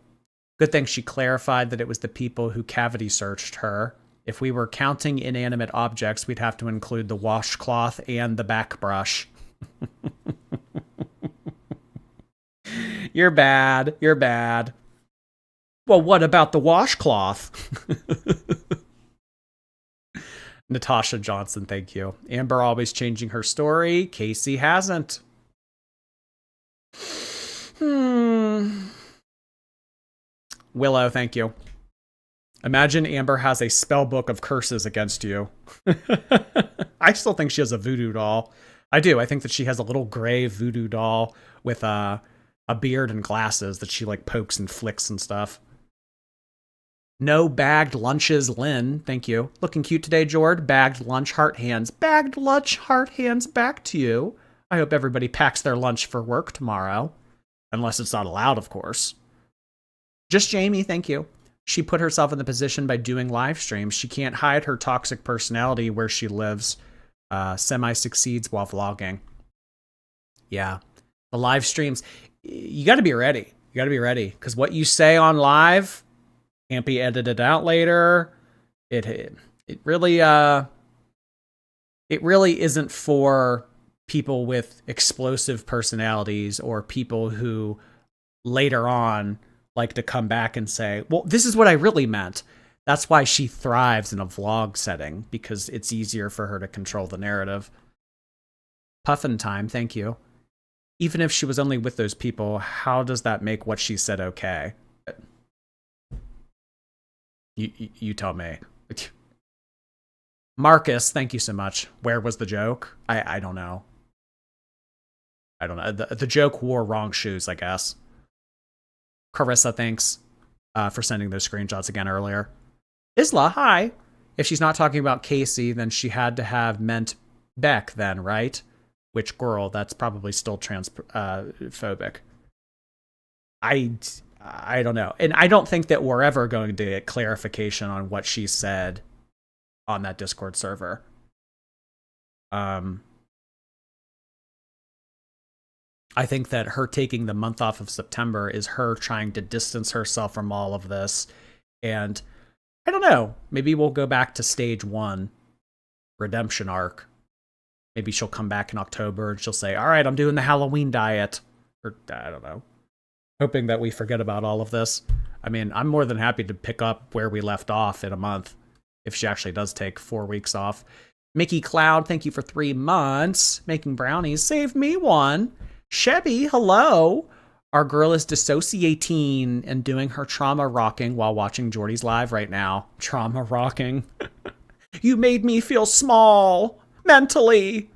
Good thing she clarified that it was the people who cavity searched her. If we were counting inanimate objects, we'd have to include the washcloth and the back brush. You're bad. You're bad. Well, what about the washcloth? Natasha Johnson, thank you. Amber always changing her story. Casey hasn't. Willow, thank you. Imagine Amber has a spell book of curses against you. I still think she has a voodoo doll. I do. I think that she has a little gray voodoo doll with a beard and glasses that she like pokes and flicks and stuff. No bagged lunches, Lynn. Thank you. Looking cute today, Jord. Bagged lunch, heart hands. Bagged lunch, heart hands back to you. I hope everybody packs their lunch for work tomorrow. Unless it's not allowed, of course. Just Jamie, thank you. She put herself in the position by doing live streams. She can't hide her toxic personality where she lives. Semi-succeeds while vlogging. Yeah. The live streams, you got to be ready. You got to be ready. Because what you say on live can't be edited out later. It really isn't for people with explosive personalities or people who later on like to come back and say, well, this is what I really meant. That's why she thrives in a vlog setting, because it's easier for her to control the narrative. Puffin time, thank you. Even if she was only with those people, how does that make what she said okay? You tell me. Marcus, thank you so much. Where was the joke? I don't know. I don't know. The joke wore wrong shoes, I guess. Carissa, thanks for sending those screenshots again earlier. Isla, hi. If she's not talking about Casey, then she had to have meant Beck then, right? Which girl? That's probably still transphobic. I don't know. And I don't think that we're ever going to get clarification on what she said on that Discord server. I think that her taking the month off of September is her trying to distance herself from all of this. And I don't know. Maybe we'll go back to stage 1, redemption arc. Maybe she'll come back in October and she'll say, all right, I'm doing the Halloween diet. Or I don't know. Hoping that we forget about all of this. I mean, I'm more than happy to pick up where we left off in a month if she actually does take 4 weeks off. Mickey Cloud, thank you for 3 months. Making brownies, save me one. Chevy, hello. Our girl is dissociating and doing her trauma rocking while watching Jordy's live right now. Trauma rocking. You made me feel small mentally.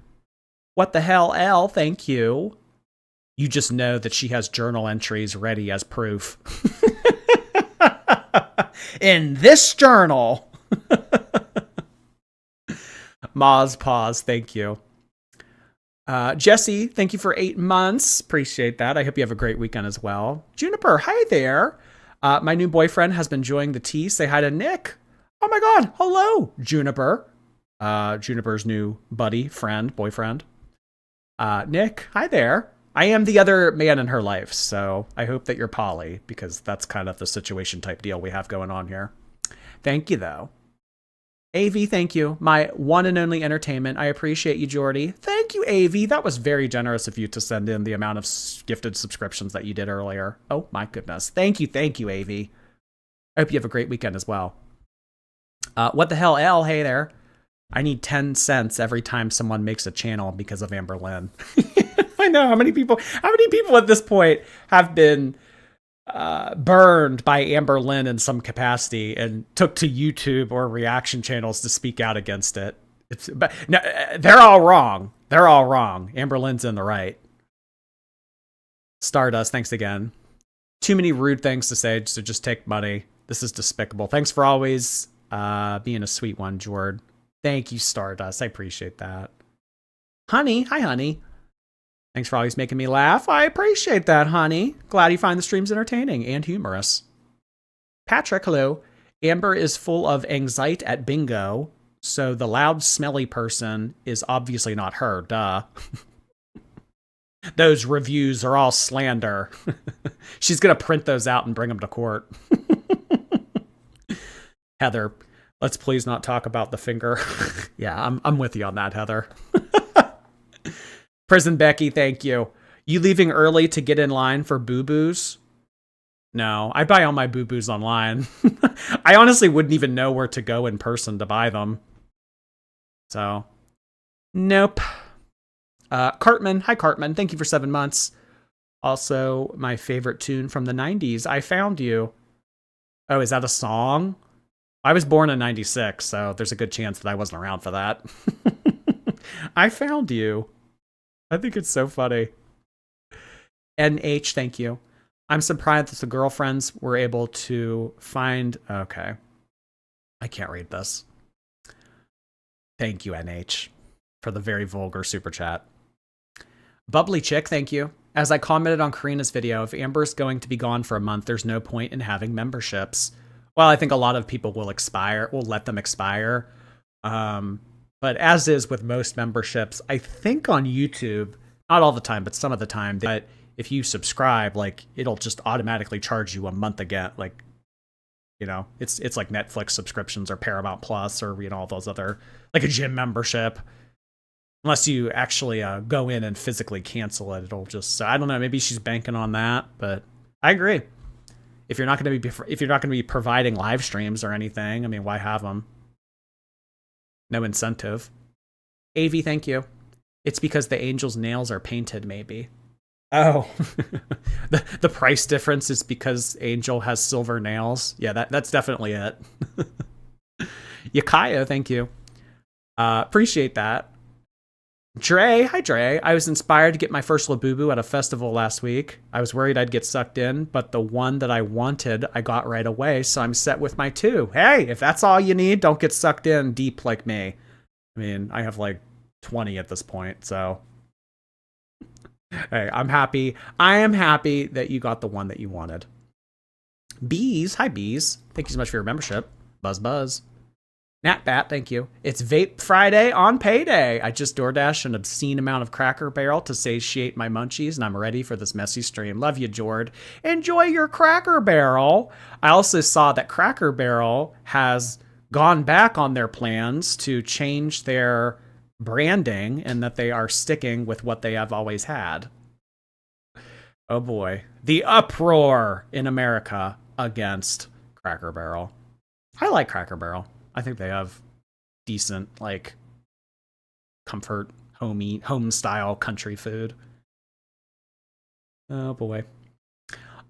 What the hell, L? Thank you. You just know that she has journal entries ready as proof. In this journal. Moz Pause, thank you. Jesse, thank you for 8 months. Appreciate that. I hope you have a great weekend as well. Juniper, hi there. My new boyfriend has been enjoying the tea. Say hi to Nick. Oh my God. Hello, Juniper. Juniper's new buddy, friend, boyfriend. Nick, hi there. I am the other man in her life, so I hope that you're poly, because that's kind of the situation type deal we have going on here. Thank you, though. AV, thank you. My one and only entertainment. I appreciate you, Jordy. Thank you, AV. That was very generous of you to send in the amount of gifted subscriptions that you did earlier. Oh, my goodness. Thank you, AV. I hope you have a great weekend as well. What the hell, L? Hey there. I need 10 cents every time someone makes a channel because of Amberlynn. I know, how many people at this point have been burned by Amberlynn in some capacity and took to YouTube or reaction channels to speak out against it. But no, they're all wrong. They're all wrong. Amberlynn's in the right. Stardust, thanks again. Too many rude things to say, so just take money. This is despicable. Thanks for always being a sweet one, Jord. Thank you, Stardust. I appreciate that. Honey, hi, honey. Thanks for always making me laugh. I appreciate that, honey. Glad you find the streams entertaining and humorous. Patrick, hello. Amber is full of anxiety at bingo, so the loud, smelly person is obviously not her, duh. Those reviews are all slander. She's going to print those out and bring them to court. Heather, let's please not talk about the finger. Yeah, I'm with you on that, Heather. Prison Becky, thank you. You leaving early to get in line for boo-boos? No, I buy all my boo-boos online. I honestly wouldn't even know where to go in person to buy them. So, nope. Cartman, hi Cartman, thank you for 7 months. Also, my favorite tune from the 90s, I Found You. Oh, is that a song? I was born in 96, so there's a good chance that I wasn't around for that. I Found You. I think it's so funny. NH, thank you. I'm surprised that the girlfriends were able to find... Okay. I can't read this. Thank you, NH, for the very vulgar super chat. Bubbly Chick, thank you. As I commented on Karina's video, if Amber's going to be gone for a month, there's no point in having memberships. Well, I think a lot of people will let them expire. But as is with most memberships, I think on YouTube, not all the time, but some of the time, that if you subscribe, like, it'll just automatically charge you a month again. Like, you know, it's like Netflix subscriptions or Paramount Plus or, you know, all those other, like a gym membership. Unless you actually go in and physically cancel it, it'll just, I don't know, maybe she's banking on that, but I agree. If you're not going to be providing live streams or anything, I mean, why have them? No incentive. AV, thank you. It's because the angel's nails are painted, maybe. Oh, the price difference is because Angel has silver nails. Yeah, that's definitely it. Yakaya, thank you. Appreciate that. Dre, hi Dre. I was inspired to get my first Labubu at a festival last week. I was worried I'd get sucked in, but the one that I wanted, I got right away, so I'm set with my 2. Hey, if that's all you need, don't get sucked in deep like me. I mean, I have like 20 at this point, so... Hey, I'm happy. I am happy that you got the one that you wanted. Bees, hi Bees. Thank you so much for your membership. Buzz. Natbat, thank you. It's Vape Friday on payday. I just DoorDashed an obscene amount of Cracker Barrel to satiate my munchies, and I'm ready for this messy stream. Love you, Jord. Enjoy your Cracker Barrel. I also saw that Cracker Barrel has gone back on their plans to change their branding and that they are sticking with what they have always had. Oh boy. The uproar in America against Cracker Barrel. I like Cracker Barrel. I think they have decent, like, comfort, home style country food. Oh boy.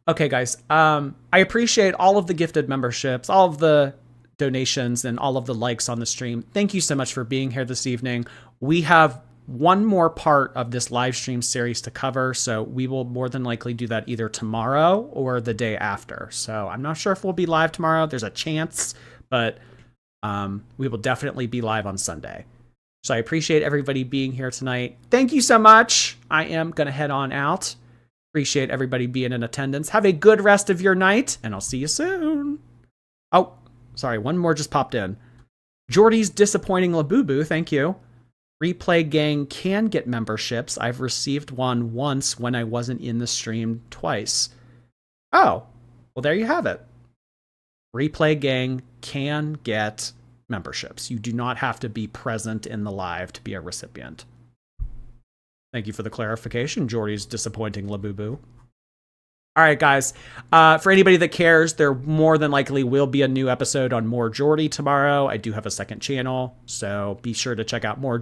Okay, guys. I appreciate all of the gifted memberships, all of the donations, and all of the likes on the stream. Thank you so much for being here this evening. We have one more part of this live stream series to cover, so we will more than likely do that either tomorrow or the day after. So I'm not sure if we'll be live tomorrow. There's a chance, but we will definitely be live on Sunday. So I appreciate everybody being here tonight. Thank you so much. I am going to head on out. Appreciate everybody being in attendance. Have a good rest of your night, and I'll see you soon. Oh, sorry, one more just popped in. Jordy's Disappointing Labubu, thank you. Replay Gang can get memberships. I've received one once when I wasn't in the stream twice. Oh, well, there you have it. Replay Gang can get memberships. You do not have to be present in the live to be a recipient. Thank you for the clarification, Jordy's Disappointing Labubu. All right, guys. For anybody that cares, there more than likely will be a new episode on More Jordy tomorrow. I do have a second channel, so be sure to check out More